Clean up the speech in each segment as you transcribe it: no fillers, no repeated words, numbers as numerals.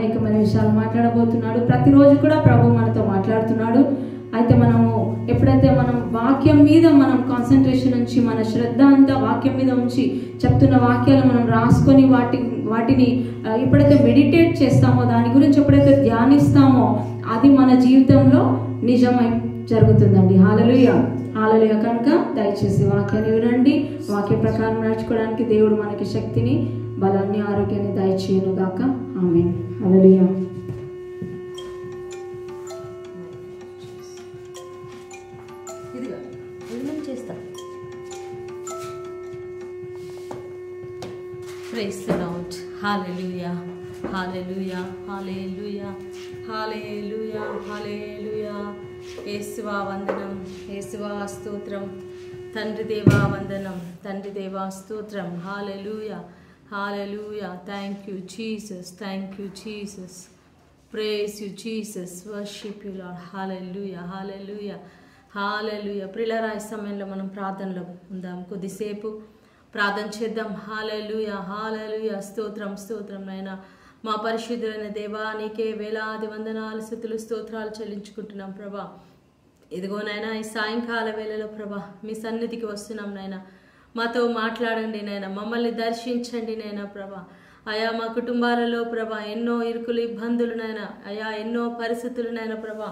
అనేకమైన విషయాలు మాట్లాడబోతున్నాడు. ప్రతిరోజు కూడా ప్రభు మనతో మాట్లాడుతున్నాడు. అయితే మనము ఎప్పుడైతే మనం వాక్యం మీద మనం కాన్సన్ట్రేషన్ ఉంచి మన శ్రద్ధ అంతా వాక్యం మీద ఉంచి చెప్తున్న వాక్యాలు మనం రాసుకొని వాటిని ఎప్పుడైతే మెడిటేట్ చేస్తామో, దాని గురించి ఎప్పుడైతే ధ్యానిస్తామో అది మన జీవితంలో నిజమై జరుగుతుందండి. హల్లెలూయా, హల్లెలూయా. కనుక దయచేసి వాక్యాన్ని వినండి. వాక్య ప్రకారం నడుచుకోవడానికి దేవుడు మనకి శక్తిని, బలాన్ని, ఆరోగ్యాన్ని దయచేయను గాక. ఆమేన్. హల్లెలూయా. Praise the Lord. Hallelujah. Hallelujah. Hallelujah. Hallelujah. Hallelujah. యేసువా వందనం, యేసువా స్తోత్రం, తండ్రి దేవా వందనం, తండ్రి దేవా స్తోత్రం. Hallelujah. Hallelujah. Thank you Jesus. Thank you Jesus. Praise you Jesus. Worship you Lord. Hallelujah. Hallelujah. Hallelujah. ప్రియులారా, ఈ సమయంలో మనం ప్రార్థనలో ఉందాం. కొద్దిసేపు ప్రార్థన చేద్దాం. హల్లెలూయా, హల్లెలూయా. స్తోత్రం, స్తోత్రం నాయనా. మా పరిశుద్ధులైన దేవా, నీకే వేలాది వందనాలు, స్తుతులు, స్తోత్రాలు చెల్లించుకుంటున్నాం ప్రభా. ఇదిగో నాయనా, ఈ సాయంకాల వేళలో ప్రభా మీ సన్నిధికి వస్తున్నాం నాయనా. మాతో మాట్లాడండి నాయనా, మమ్మల్ని దర్శించండి నాయనా ప్రభా. అయా మా కుటుంబాలలో ప్రభా ఎన్నో ఇరుకులు, ఇబ్బందులు నాయనా, అయా ఎన్నో పరిస్థితులు నాయనా ప్రభా.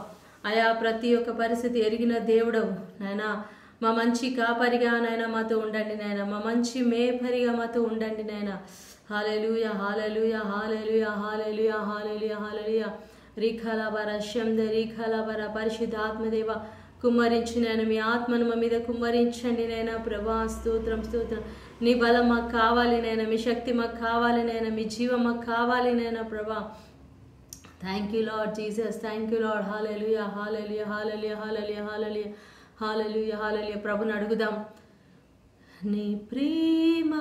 అయా ప్రతి ఒక్క పరిస్థితి ఎరిగిన దేవుడవు నాయనా. మా మంచి కాపరిగా నాయన మాతో ఉండండి నాయన, మా మంచి మేపరిగా మాతో ఉండండి నాయన. హల్లెలూయా, హల్లెలూయా, హల్లెలూయా, హల్లెలూయా, హల్లెలూయా, హల్లెలూయా. రీఖలబర శంద రీఖలబర పరిశుద్ధ ఆత్మదేవ కుమ్మరించి నాయన, మీ ఆత్మను మా మీద కుమ్మరించండి నాయన ప్రభా. స్తోత్రం, స్తోత్రం. నీ బలం మాకు కావాలి నాయన, మీ శక్తి మాకు కావాలి నాయన, మీ జీవం మాకు కావాలి నాయన ప్రభా. Thank you Lord Jesus, thank you Lord. Hallelujah, hallelujah, hallelujah, hallelujah, hallelujah, hallelujah, hallelujah. ప్రభుని అడుగుదాం. నీ ప్రేమ,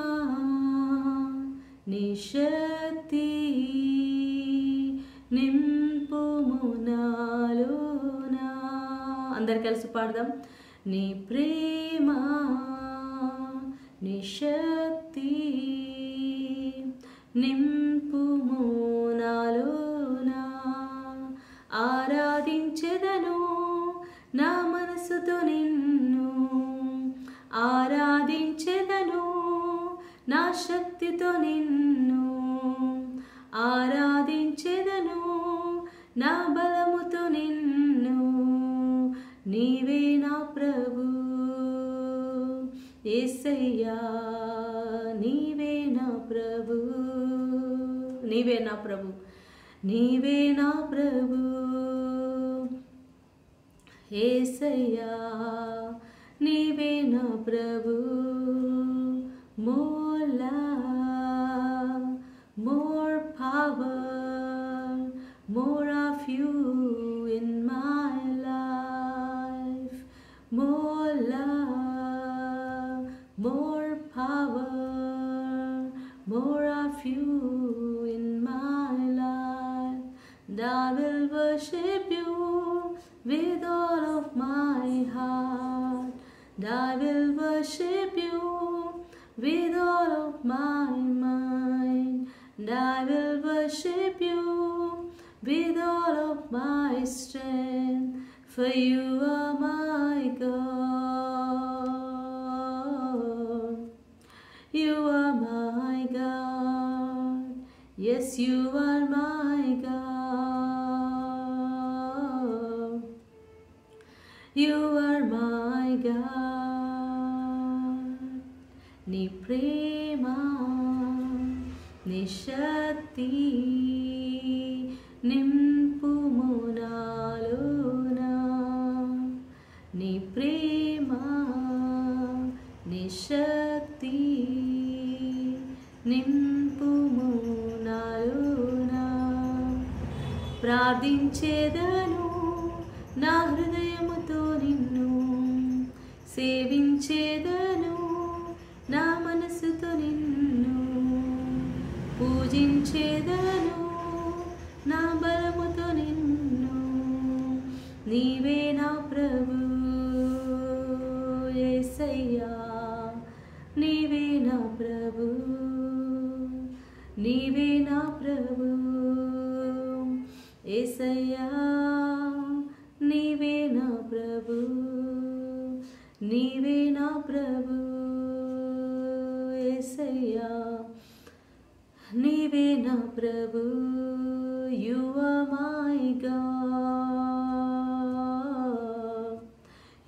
నీ శక్తి నింపుము నాలోనా. అందరు కలిసి పాడదాం. నీ ప్రేమ, నీ శక్తి నింపుము నాలోనా. ఆరాధించెదను నా మనసుతో నిన్ను, ఆరాధించెదను నా శక్తితో నిన్ను, ఆరాధించెదను నా బలముతో నిన్ను. నీవే నా ప్రభు యేసయ్యా, నీవే నా ప్రభు, నీవే నా ప్రభు, నీవే నా ప్రభు యేసయ్యా, నీవే నా ప్రభు. More love, more power, more of you in my life. More love, more power, more of you in my life. And I will worship you with all of my heart. And I will worship you with all of my mind. And I will worship you with all of my strength. For you are my God. You are my God. Yes, you are my God. You are my God. నీ ప్రేమ, నీ శక్తి నింపుము నాలోనా. నీ ప్రేమ, నీ శక్తి నింపుము నాలోనా. ప్రార్థించేదను నా హృదయముతో నిన్ను, సేవించేదను నా మనసుతో నిన్ను, పూజించేదను నా బలముతో నిన్ను. నీవే నా ప్రభు యేసయ్యా, నీవే నా ప్రభు, నీవే నా ప్రభు. యేసయ్యా నీవే నా ప్రభు, నీవే నా ప్రభు, యేసయ్యా నీవే నా ప్రభు. You are my God,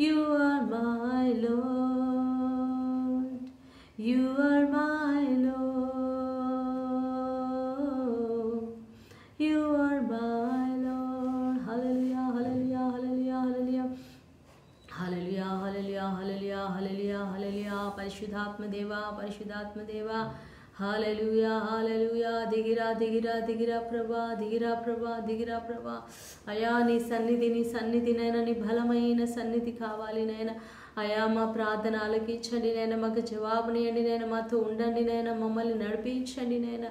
you are my Lord, you are my Lord, you are my Lord. Hallelujah hallelujah hallelujah hallelujah hallelujah hallelujah hallelujah hallelujah. పరిశుద్ధాత్మ దేవా, పరిశుద్ధాత్మ దేవా, హల్లెలూయా హల్లెలూయా. దిగిరా దిగిరా దిగిరా ప్రభా, దిగిరా ప్రభా, దిగిరా ప్రభా. అయా నీ సన్నిధి నైనా, నీ బలమైన సన్నిధి కావాలి నైనా. అయా మా ప్రార్థన ఆలకించండి నైనా, మాకు జవాబునియండి నైనా, మాతో ఉండండి నైనా, మమ్మల్ని నడిపించండి నైనా.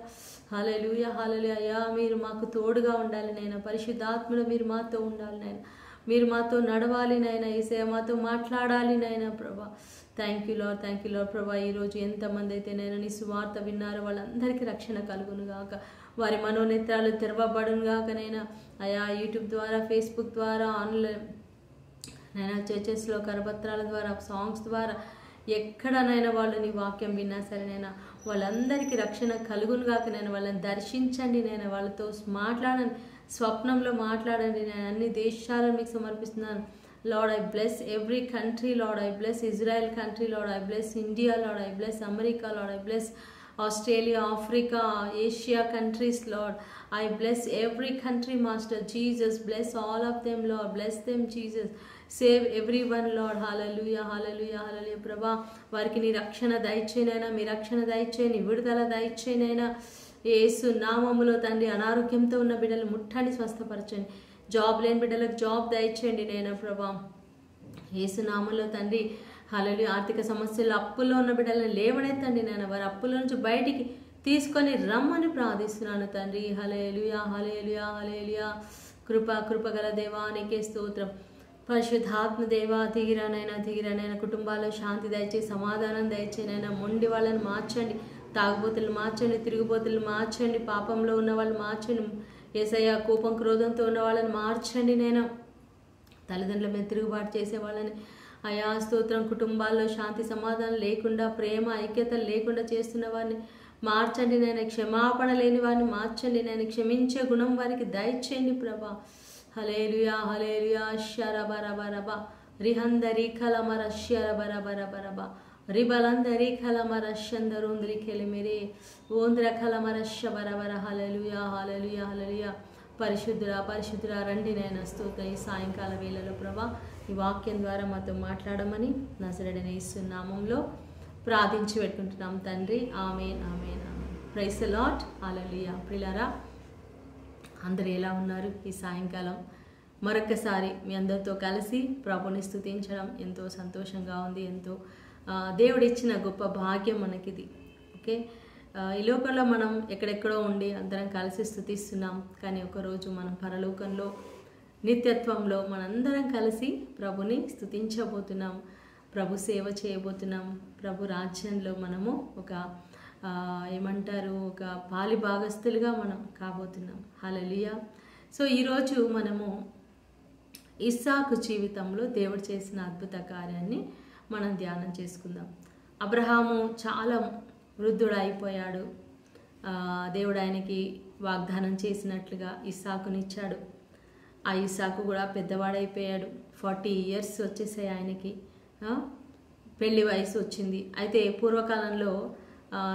హల్లెలూయా హల్లెలూయా. అయా మీరు మాకు తోడుగా ఉండాలి నైనా, పరిశుద్ధాత్మలో మీరు మాతో ఉండాలి నైనా, మీరు మాతో నడవాలి నైనా, యేసయ్యా మాతో మాట్లాడాలి నైనా ప్రభా. Thank you lord, thank you lord ప్రభా. ఈరోజు ఎంతమంది అయితే నేను నీ సువార్త విన్నారో వాళ్ళందరికీ రక్షణ కలుగును గాక, వారి మనోనేత్రాలు తెరవబడును గాక నైనా. అయా యూట్యూబ్ ద్వారా, ఫేస్బుక్ ద్వారా, ఆన్లైన్ నైనా చర్చెస్లో కరపత్రాల ద్వారా, సాంగ్స్ ద్వారా ఎక్కడనైనా వాళ్ళు నీ వాక్యం విన్నా సరే నైనా వాళ్ళందరికీ రక్షణ కలుగును గాక నైనా. వాళ్ళని దర్శించండి నైనా, వాళ్ళతో మాట్లాడండి, స్వప్నంలో మాట్లాడండి నేను. అన్ని దేశాలను మీకు సమర్పిస్తున్నాను Lord. I bless every country, Lord. I bless Israel country, Lord. I bless India, Lord. I bless America, Lord. I bless Australia, Africa, Asia countries, Lord. I bless every country, Master Jesus. Bless all of them, Lord. Bless them, Jesus. Save everyone, Lord. Hallelujah, hallelujah, hallelujah. ప్రభా వారికి నీ రక్షణ దయచేయనైనా, మీ రక్షణ దయచేయి, నీ విడుదల దయచేయనైనా. యేసు నామములో తండ్రి అనారోగ్యంతో ఉన్న బిడ్డలు ముట్టండి, స్వస్థపరచండి. జాబ్ లేని బిడ్డలకు జాబ్ దయచేయండి నైనా ప్రభా, యేసు నామములో తండ్రి. హల్లెలూయా. ఆర్థిక సమస్యలు, అప్పుల్లో ఉన్న బిడ్డలను లేవనెత్తండి నాయన, వారి అప్పుల నుంచి బయటికి తీసుకొని రమ్మని ప్రార్థిస్తున్నాను తండ్రి. హల్లెలూయా హల్లెలూయా హల్లెలూయా. కృపగల దేవానికే స్తోత్రం. పరిశుద్ధాత్మ దేవా దిగిరానైనా కుటుంబాల్లో శాంతి దయచేసి, సమాధానం దయచేనైనా. మొండి వాళ్ళని మార్చండి, తాగుబోతులు మార్చండి, తిరుగుబోతులు మార్చండి, పాపంలో ఉన్న వాళ్ళు మార్చండి. యేసయ్యా కోపం క్రోధంతో ఉన్న వాళ్ళని మార్చండి నైనా. తల్లిదండ్రుల మీద తిరుగుబాటు చేసే వాళ్ళని అయా స్తోత్రం. కుటుంబాల్లో శాంతి సమాధానం లేకుండా, ప్రేమ ఐక్యత లేకుండా చేస్తున్న వారిని మార్చండి నైనా. క్షమాపణ లేని వారిని మార్చండి నైనా. క్షమించే గుణం వారికి దయచేయండి ప్రభా. హల్లెలూయా హల్లెలూయా. శరబరబరబ రిహందరి కలమర శరబరబరబరబ రిబలందరి కలమర శందరుంద్రి కెలిమిరి ఓంద్ర కలమర శబరబర. హల్లెలూయా హల్లెలూయా హల్లెలూయా. పరిశుద్ధురా రండి నైనా స్తోత్రం. ఈ సాయంకాల వేళలో ప్రభా ఈ వాక్యం ద్వారా మాతో మాట్లాడమని నజరేయుడైన యేసు నామములో ప్రార్థించి పెట్టుకుంటున్నాం తండ్రి. Amen amen amen. Praise the Lord. Hallelujah. ప్రియులారా అందరూ ఎలా ఉన్నారు? ఈ సాయంకాలం మరొకసారి మీ అందరితో కలిసి ప్రభుని స్తుతించడం ఎంతో సంతోషంగా ఉంది. ఎంతో దేవుడిచ్చిన గొప్ప భాగ్యం మనకిది. ఓకే, ఈ లోకంలో మనం ఎక్కడెక్కడో ఉండి అందరం కలిసి స్తుతిస్తున్నాం, కానీ ఒకరోజు మనం పరలోకంలో నిత్యత్వంలో మనందరం కలిసి ప్రభుని స్తుతించబోతున్నాం, ప్రభు సేవ చేయబోతున్నాం. ప్రభు రాజ్యంలో మనము ఒక ఒక పాలి భాగస్థులుగా మనం కాబోతున్నాం. హల్లెలూయా. సో ఈరోజు మనము ఇస్సాకు జీవితంలో దేవుడు చేసిన అద్భుత కార్యాన్ని మనం ధ్యానం చేసుకుందాం. అబ్రహాము చాలా వృద్ధుడు అయిపోయాడు. దేవుడు ఆయనకి వాగ్దానం చేసినట్లుగా ఇస్సాకునిచ్చాడు. ఆ ఇస్సాకు కూడా పెద్దవాడైపోయాడు. 40 years వచ్చేసాయి ఆయనకి. పెళ్లి వయసు వచ్చింది. అయితే పూర్వకాలంలో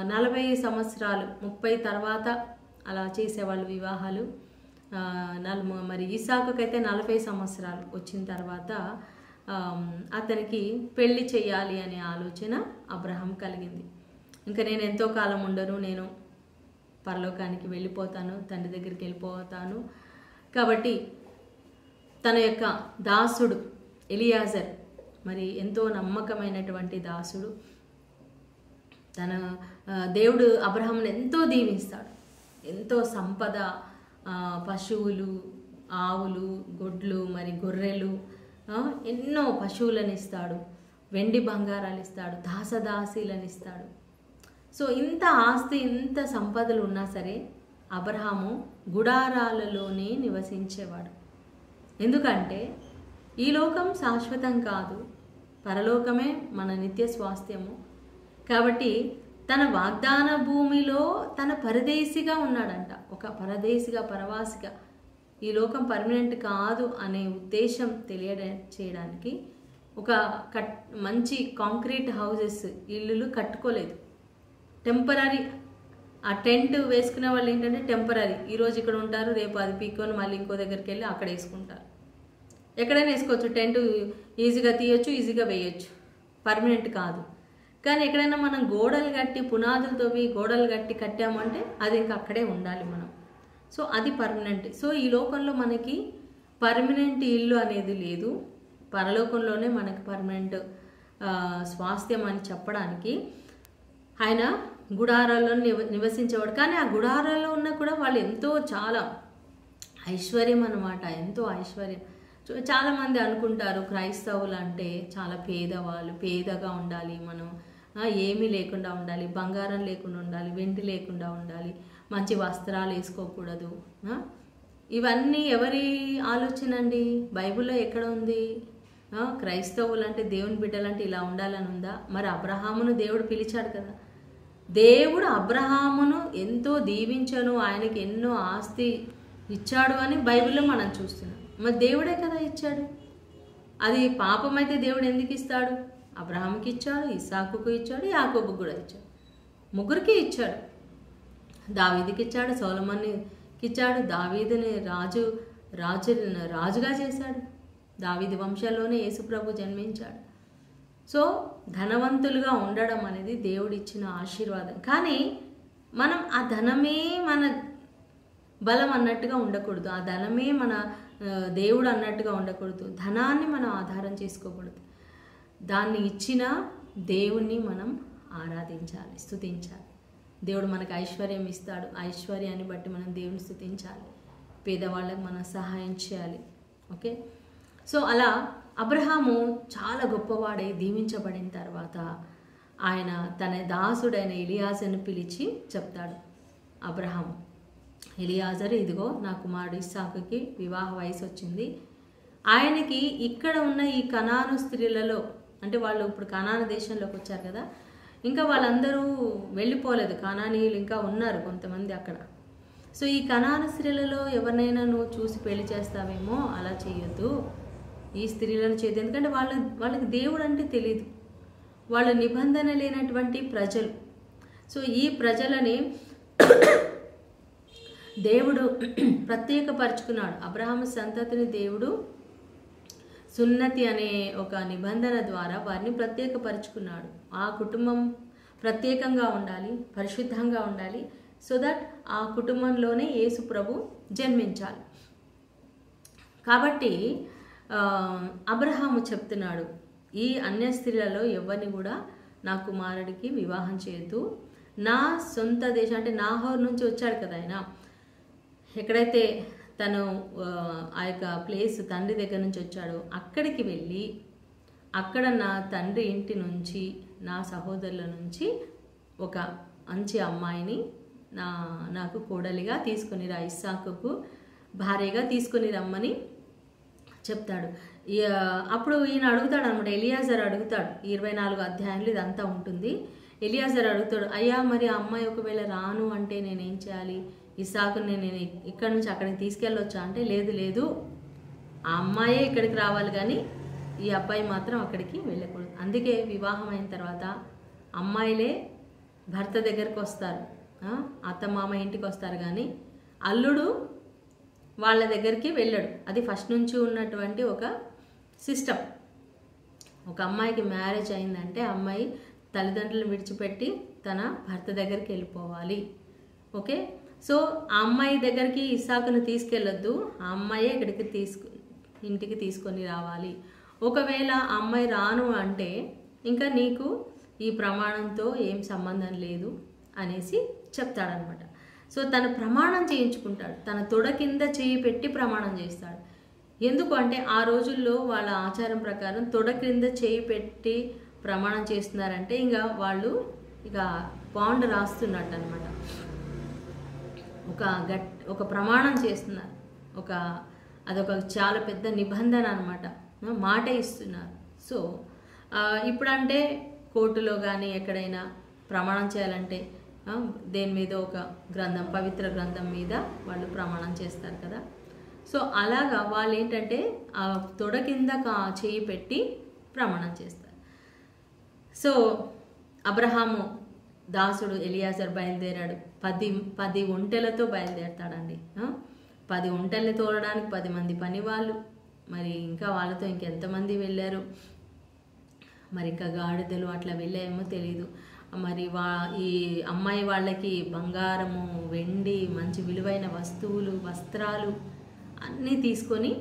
40 సంవత్సరాలు 30 తర్వాత అలా చేసేవాళ్ళు వివాహాలు. మరి ఇస్సాకుకైతే 40 సంవత్సరాలు వచ్చిన తర్వాత అతనికి పెళ్లి చేయాలి అనే ఆలోచన అబ్రహాం కలిగింది. ఇంకా నేను ఎంతో కాలం ఉండను, నేను పరలోకానికి వెళ్ళిపోతాను, తండ్రి దగ్గరికి వెళ్ళిపోతాను. కాబట్టి తన యొక్క దాసుడు ఎలియాజర్, మరి ఎంతో నమ్మకమైనటువంటి దాసుడు, తన దేవుడు అబ్రహాంను ఎంతో దీవిస్తాడు. ఎంతో సంపద, పశువులు, ఆవులు, గొడ్లు, మరి గొర్రెలు, ఎన్నో పశువులను ఇస్తాడు, వెండి బంగారాలు ఇస్తాడు, దాసదాసీలను ఇస్తాడు. సో ఇంత ఆస్తి, ఇంత సంపదలు ఉన్నా సరే అబ్రహాము గుడారాలలోనే నివసించేవాడు. ఎందుకంటే ఈ లోకం శాశ్వతం కాదు, పరలోకమే మన నిత్య స్వాస్థ్యము. కాబట్టి తన వాగ్దాన భూమిలో తన పరదేశిగా ఉన్నాడంట. ఒక పరదేశిగా, పరవాసిగా. ఈ లోకం పర్మనెంట్ కాదు అనే ఉద్దేశం చేయడానికి ఒక మంచి కాంక్రీట్ హౌసెస్, ఇల్లులు కట్టుకోలేదు. టెంపరీ, ఆ టెంట్ వేసుకునే వాళ్ళు ఏంటంటే టెంపరీ, ఈరోజు ఇక్కడ ఉంటారు, రేపు అది పీక్కొని మళ్ళీ ఇంకో దగ్గరికి వెళ్ళి అక్కడ వేసుకుంటారు. ఎక్కడైనా వేసుకోవచ్చు, టెంట్ ఈజీగా తీయొచ్చు, ఈజీగా వేయొచ్చు, పర్మనెంట్ కాదు. కానీ ఎక్కడైనా మనం గోడలు కట్టి, పునాదులతో గోడలు కట్టి కట్టామంటే అది ఇంకా అక్కడే ఉండాలి మనం. సో అది పర్మనెంట్. సో ఈ లోకంలో మనకి పర్మనెంట్ ఇల్లు అనేది లేదు, పరలోకంలోనే మనకి పర్మనెంట్ స్వాస్థ్యం అని చెప్పడానికి ఆయన గుడారాల్లో నివసించేవాడు. కానీ ఆ గుడారాల్లో ఉన్న కూడా వాళ్ళు ఎంతో చాలా ఐశ్వర్యం అన్నమాట, ఎంతో ఐశ్వర్యం. చాలామంది అనుకుంటారు క్రైస్తవులు అంటే చాలా పేదవాళ్ళు, పేదగా ఉండాలి, మనం ఏమీ లేకుండా ఉండాలి, బంగారం లేకుండా ఉండాలి, వెండి లేకుండా ఉండాలి, మంచి వస్త్రాలు వేసుకోకూడదు. ఇవన్నీ ఎవరి ఆలోచన అండి? బైబిల్లో ఎక్కడ ఉంది? క్రైస్తవులు అంటే, దేవుని బిడ్డలంటే ఇలా ఉండాలని ఉందా? మరి అబ్రహామును దేవుడు పిలిచాడు కదా. దేవుడు అబ్రహామును ఎంతో దీవించను, ఆయనకి ఎన్నో ఆస్తి ఇచ్చాడు అని బైబిల్లో మనం చూస్తున్నాం. మరి దేవుడే కదా ఇచ్చాడు. అది పాపం అయితే దేవుడు ఎందుకు ఇస్తాడు? అబ్రహాముకి ఇచ్చాడు, ఇస్సాకుకు ఇచ్చాడు, యాకోబుకు కూడా ఇచ్చాడు, ముగ్గురికి ఇచ్చాడు. దావీదుకి ఇచ్చాడు, సొలొమోనుకి ఇచ్చాడు, దావీదుని రాజుగా చేశాడు. దావీదు వంశంలోనే యేసుప్రభు జన్మించాడు. సో ధనవంతులుగా ఉండడం అనేది దేవుడిచ్చిన ఆశీర్వాదం. కానీ మనం ఆ ధనమే మన బలం అన్నట్టుగా ఉండకూడదు, ఆ ధనమే మన దేవుడు అన్నట్టుగా ఉండకూడదు, ధనాన్ని మనం ఆధారం చేసుకోకూడదు. దాన్ని ఇచ్చిన దేవుణ్ణి మనం ఆరాధించాలి, స్తుతించాలి. దేవుడు మనకు ఐశ్వర్యం ఇస్తాడు, ఐశ్వర్యాన్ని బట్టి మనం దేవుని స్తుతించాలి, పేదవాళ్ళకి మనం సహాయం చేయాలి. ఓకే, సో అలా అబ్రహాము చాలా గొప్పవాడై దీవించబడిన తర్వాత ఆయన తన దాసుడైన ఎలియాజరును పిలిచి చెప్తాడు. అబ్రహాము, ఎలియాజరు, ఇదిగో నా కుమారుడు ఇస్సాకుకి వివాహ వయసు వచ్చింది. ఆయనకి ఇక్కడ ఉన్న ఈ కనాను స్త్రీలలో, అంటే వాళ్ళు ఇప్పుడు కనాను దేశంలోకి వచ్చారు కదా, ఇంకా వాళ్ళందరూ వెళ్ళిపోలేదు, కనానీయులు ఇంకా ఉన్నారు కొంతమంది అక్కడ. సో ఈ కనాను స్త్రీలలో ఎవరినైనా నువ్వు చూసి పెళ్లి చేస్తావేమో, అలా చేయొద్దు, ఈ స్త్రీలను చేయదు. ఎందుకంటే వాళ్ళకి దేవుడు అంటే తెలియదు, వాళ్ళ నిబంధన లేనటువంటి ప్రజలు. సో ఈ ప్రజలని దేవుడు ప్రత్యేకపరుచుకున్నాడు. అబ్రహాము సంతతిని దేవుడు సున్నతి అనే ఒక నిబంధన ద్వారా వారిని ప్రత్యేకపరుచుకున్నాడు. ఆ కుటుంబం ప్రత్యేకంగా ఉండాలి, పరిశుద్ధంగా ఉండాలి, సో దట్ ఆ కుటుంబంలోనే యేసు ప్రభు జన్మించాలి. కాబట్టి అబ్రహాము చెప్తున్నాడు, ఈ అన్య స్త్రీలలో ఎవరిని కూడా నా కుమారుడికి వివాహం చేయొద్దు. నా సొంత దేశం, అంటే నాహోర్ నుంచి వచ్చాడు కదా ఆయన, ఎక్కడైతే తను ఆ యొక్క ప్లేస్ తండ్రి దగ్గర నుంచి వచ్చాడో అక్కడికి వెళ్ళి అక్కడ నా తండ్రి ఇంటి నుంచి, నా సహోదరుల నుంచి ఒక మంచి అమ్మాయిని నాకు కోడలిగా తీసుకొని రా, ఇస్సాకుకు భార్యగా తీసుకొని రమ్మని చెప్తాడు. అప్పుడు ఈయన అడుగుతాడు అనమాట, ఎలియాజరు అడుగుతాడు. 24 అధ్యాయంలో ఇదంతా ఉంటుంది. ఎలియాజరు అడుగుతాడు, అయ్యా మరి ఆ అమ్మాయి ఒకవేళ రాను అంటే నేనేం చేయాలి? ఇస్సాకుని నేను ఇక్కడ నుంచి అక్కడికి తీసుకెళ్ళొచ్చా అంటే, లేదు, ఆ అమ్మాయే ఇక్కడికి రావాలి కానీ ఈ అబ్బాయి మాత్రం అక్కడికి వెళ్ళకూడదు. అందుకే వివాహం అయిన తర్వాత అమ్మాయిలే భర్త దగ్గరికి వస్తారు, అత్తమామ ఇంటికి వస్తారు, కానీ అల్లుడు వాళ్ళ దగ్గరికి వెళ్ళడు. అది ఫస్ట్ నుంచి ఉన్నటువంటి ఒక సిస్టమ్. ఒక అమ్మాయికి మ్యారేజ్ అయిందంటే అమ్మాయి తల్లిదండ్రులను విడిచిపెట్టి తన భర్త దగ్గరికి వెళ్ళిపోవాలి. ఓకే, సో ఆ అమ్మాయి దగ్గరికి ఇస్సాకును తీసుకెళ్ళొద్దు, ఆ అమ్మాయే ఇక్కడికి ఇంటికి తీసుకొని రావాలి. ఒకవేళ ఆ అమ్మాయి రాను అంటే ఇంకా నీకు ఈ ప్రమాణంతో ఏం సంబంధం లేదు అనేసి చెప్తాడనమాట. సో తను ప్రమాణం చేయించుకుంటాడు, తన తొడ కింద చేయి పెట్టి ప్రమాణం చేస్తాడు. ఎందుకు అంటే ఆ రోజుల్లో వాళ్ళ ఆచారం ప్రకారం తొడ కింద చేయి పెట్టి ప్రమాణం చేస్తున్నారంటే ఇంకా వాళ్ళు ఇక బాండ్ రాస్తున్నట్టు అనమాట. ఒక ప్రమాణం చేస్తున్నారు. అదొక చాలా పెద్ద నిబంధన అనమాట, మాట ఇస్తున్నారు. సో ఇప్పుడంటే కోర్టులో కానీ ఎక్కడైనా ప్రమాణం చేయాలంటే దేని మీద ఒక గ్రంథం, పవిత్ర గ్రంథం మీద వాళ్ళు ప్రమాణం చేస్తారు కదా. సో అలాగా వాళ్ళు ఏంటంటే ఆ తొడ కింద చేయి పెట్టి ప్రమాణం చేస్తారు. సో అబ్రహాము దాసుడు ఎలియాజర్ బయలుదేరాడు. 10 ఒంటెలతో బయలుదేరతాడండి. 10 ఒంటెల్ని తోలడానికి 10 మంది పని వాళ్ళు, మరి ఇంకా వాళ్ళతో ఇంకెంతమంది వెళ్ళారు, మరి ఇంకా గాడిదలు అట్లా వెళ్ళాయేమో తెలీదు. మరి ఈ అమ్మాయి వాళ్ళకి బంగారము, వెండి, మంచి విలువైన వస్తువులు, వస్త్రాలు అన్నీ తీసుకొని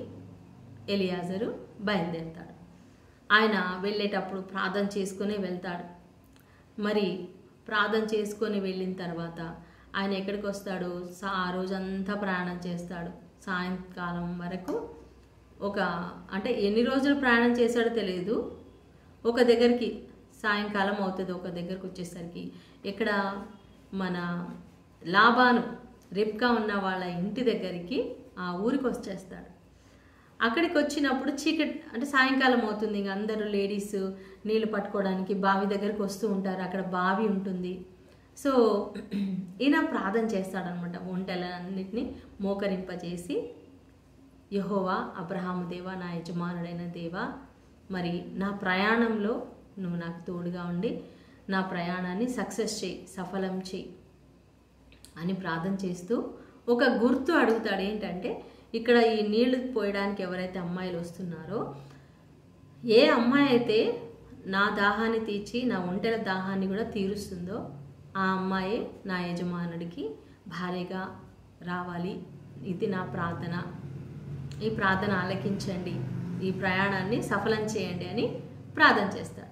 ఎలియాజరు బయలుదేరుతాడు. ఆయన వెళ్ళేటప్పుడు ప్రార్థన చేసుకుని వెళ్తాడు. మరి ప్రార్థన చేసుకొని వెళ్ళిన తర్వాత ఆయన ఎక్కడికి వస్తాడు? ఆ రోజంతా ప్రయాణం చేస్తాడు. సాయంకాలం వరకు అంటే ఎన్ని రోజులు ప్రయాణం చేశాడో తెలియదు. ఒక దగ్గరికి సాయంకాలం అవుతుంది. ఒక దగ్గరకు వచ్చేసరికి ఇక్కడ మన లాబాను, రిబ్కా ఉన్న వాళ్ళ ఇంటి దగ్గరికి ఆ ఊరికి వచ్చేస్తాడు. అక్కడికి వచ్చినప్పుడు చీకటి, అంటే సాయంకాలం అవుతుంది. ఇంక అందరూ లేడీస్ నీళ్ళు పట్టుకోవడానికి బావి దగ్గరికి వస్తూ ఉంటారు. అక్కడ బావి ఉంటుంది. సో ఈయన ప్రార్థన చేస్తాడనమాట. ఒంటెలన్నిటిని మోకరింపజేసి, యెహోవా అబ్రహాము దేవా, నా యజమానుడైన దేవా, మరి నా ప్రయాణంలో నువ్వు నాకు తోడుగా ఉండి నా ప్రయాణాన్ని సక్సెస్ చేయి, సఫలం చేయి అని ప్రార్థన చేస్తూ ఒక గుర్తు అడుగుతాడు. ఏంటంటే ఇక్కడ ఈ నీళ్లు పోయడానికి ఎవరైతే అమ్మాయిలు వస్తున్నారో, ఏ అమ్మాయి అయితే నా దాహాన్ని తీర్చి నా ఒంటెల దాహాన్ని కూడా తీరుస్తుందో ఆ అమ్మాయి నా యజమానుడికి భార్యగా రావాలి. ఇది నా ప్రార్థన. ఈ ప్రార్థన ఆలకించండి, ఈ ప్రయాణాన్ని సఫలం చేయండి అని ప్రార్థన చేస్తాడు.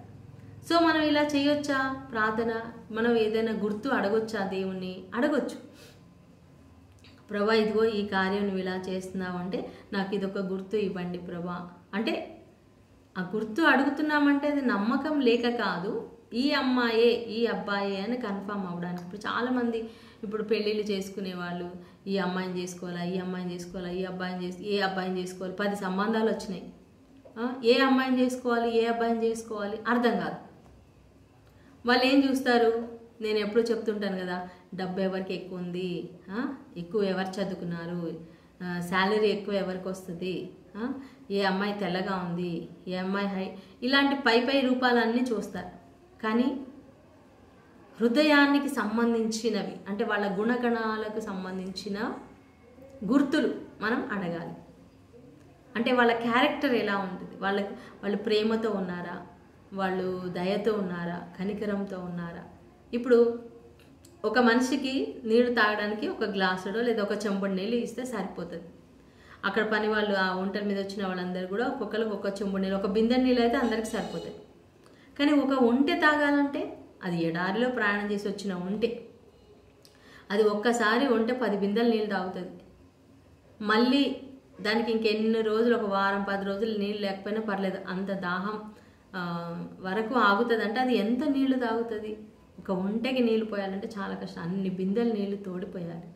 సో మనం ఇలా చేయొచ్చా ప్రార్థన? మనం ఏదైనా గుర్తు అడగొచ్చా? దేవుణ్ణి అడగొచ్చు. ప్రభా, ఇదిగో ఈ కార్యం నువ్వు ఇలా చేస్తున్నావు అంటే నాకు ఇదొక గుర్తు ఇవ్వండి ప్రభా అంటే. ఆ గుర్తు అడుగుతున్నామంటే అది నమ్మకం లేక కాదు, ఈ అమ్మాయే ఈ అబ్బాయే అని కన్ఫర్మ్ అవ్వడానికి. ఇప్పుడు చాలామంది ఇప్పుడు పెళ్ళిళ్ళు చేసుకునే వాళ్ళు ఈ అమ్మాయిని చేసుకోవాలా, ఈ అమ్మాయిని చేసుకోవాలా, ఏ అబ్బాయిని చేసుకోవాలి, 10 సంబంధాలు వచ్చినాయి. ఏ అమ్మాయిని చేసుకోవాలి, ఏ అబ్బాయిని చేసుకోవాలి అర్థం కాదు. వాళ్ళు ఏం చూస్తారు? నేను ఎప్పుడూ చెప్తుంటాను కదా, డబ్బు ఎవరికి ఎక్కువ ఉంది, ఎక్కువ ఎవరు చదువుకున్నారు, శాలరీ ఎక్కువ ఎవరికి వస్తుంది, ఏ అమ్మాయి తెల్లగా ఉంది, ఏ అమ్మాయి ఇలాంటి పై రూపాలన్నీ చూస్తారు. కానీ హృదయానికి సంబంధించినవి, అంటే వాళ్ళ గుణగణాలకు సంబంధించిన గుర్తులు మనం అడగాలి. అంటే వాళ్ళ క్యారెక్టర్ ఎలా ఉంటుంది, వాళ్ళు ప్రేమతో ఉన్నారా, వాళ్ళు దయతో ఉన్నారా, కనికరంతో ఉన్నారా. ఇప్పుడు ఒక మనిషికి నీళ్లు తాగడానికి ఒక గ్లాసుడో లేదా ఒక చెంబుడు నీళ్ళు ఇస్తే సరిపోతుంది. అక్కడ పని వాళ్ళు, ఆ ఒంటరి మీద వచ్చిన వాళ్ళందరూ కూడా ఒక్కొక్కరికి ఒక చెంబుడు నీళ్ళు, ఒక బిందె నీళ్ళు అయితే అందరికీ సరిపోతుంది. కానీ ఒక ఒంటె తాగాలంటే, అది ఎడారిలో ప్రయాణం చేసి వచ్చిన ఒంటె, అది ఒక్కసారి ఒంటె 10 బిందెల నీళ్ళు తాగుతుంది. మళ్ళీ దానికి ఇంకెన్ని రోజులు, ఒక వారం 10 రోజులు నీళ్ళు లేకపోయినా పర్లేదు, అంత దాహం వరకు ఆగుతుంది. అంటే అది ఎంత నీళ్లు తాగుతుంది? ఒక ఒంటెకి నీళ్ళు పోయాలంటే చాలా కష్టం. అన్ని బిందెలు నీళ్లు తోడిపోయాలి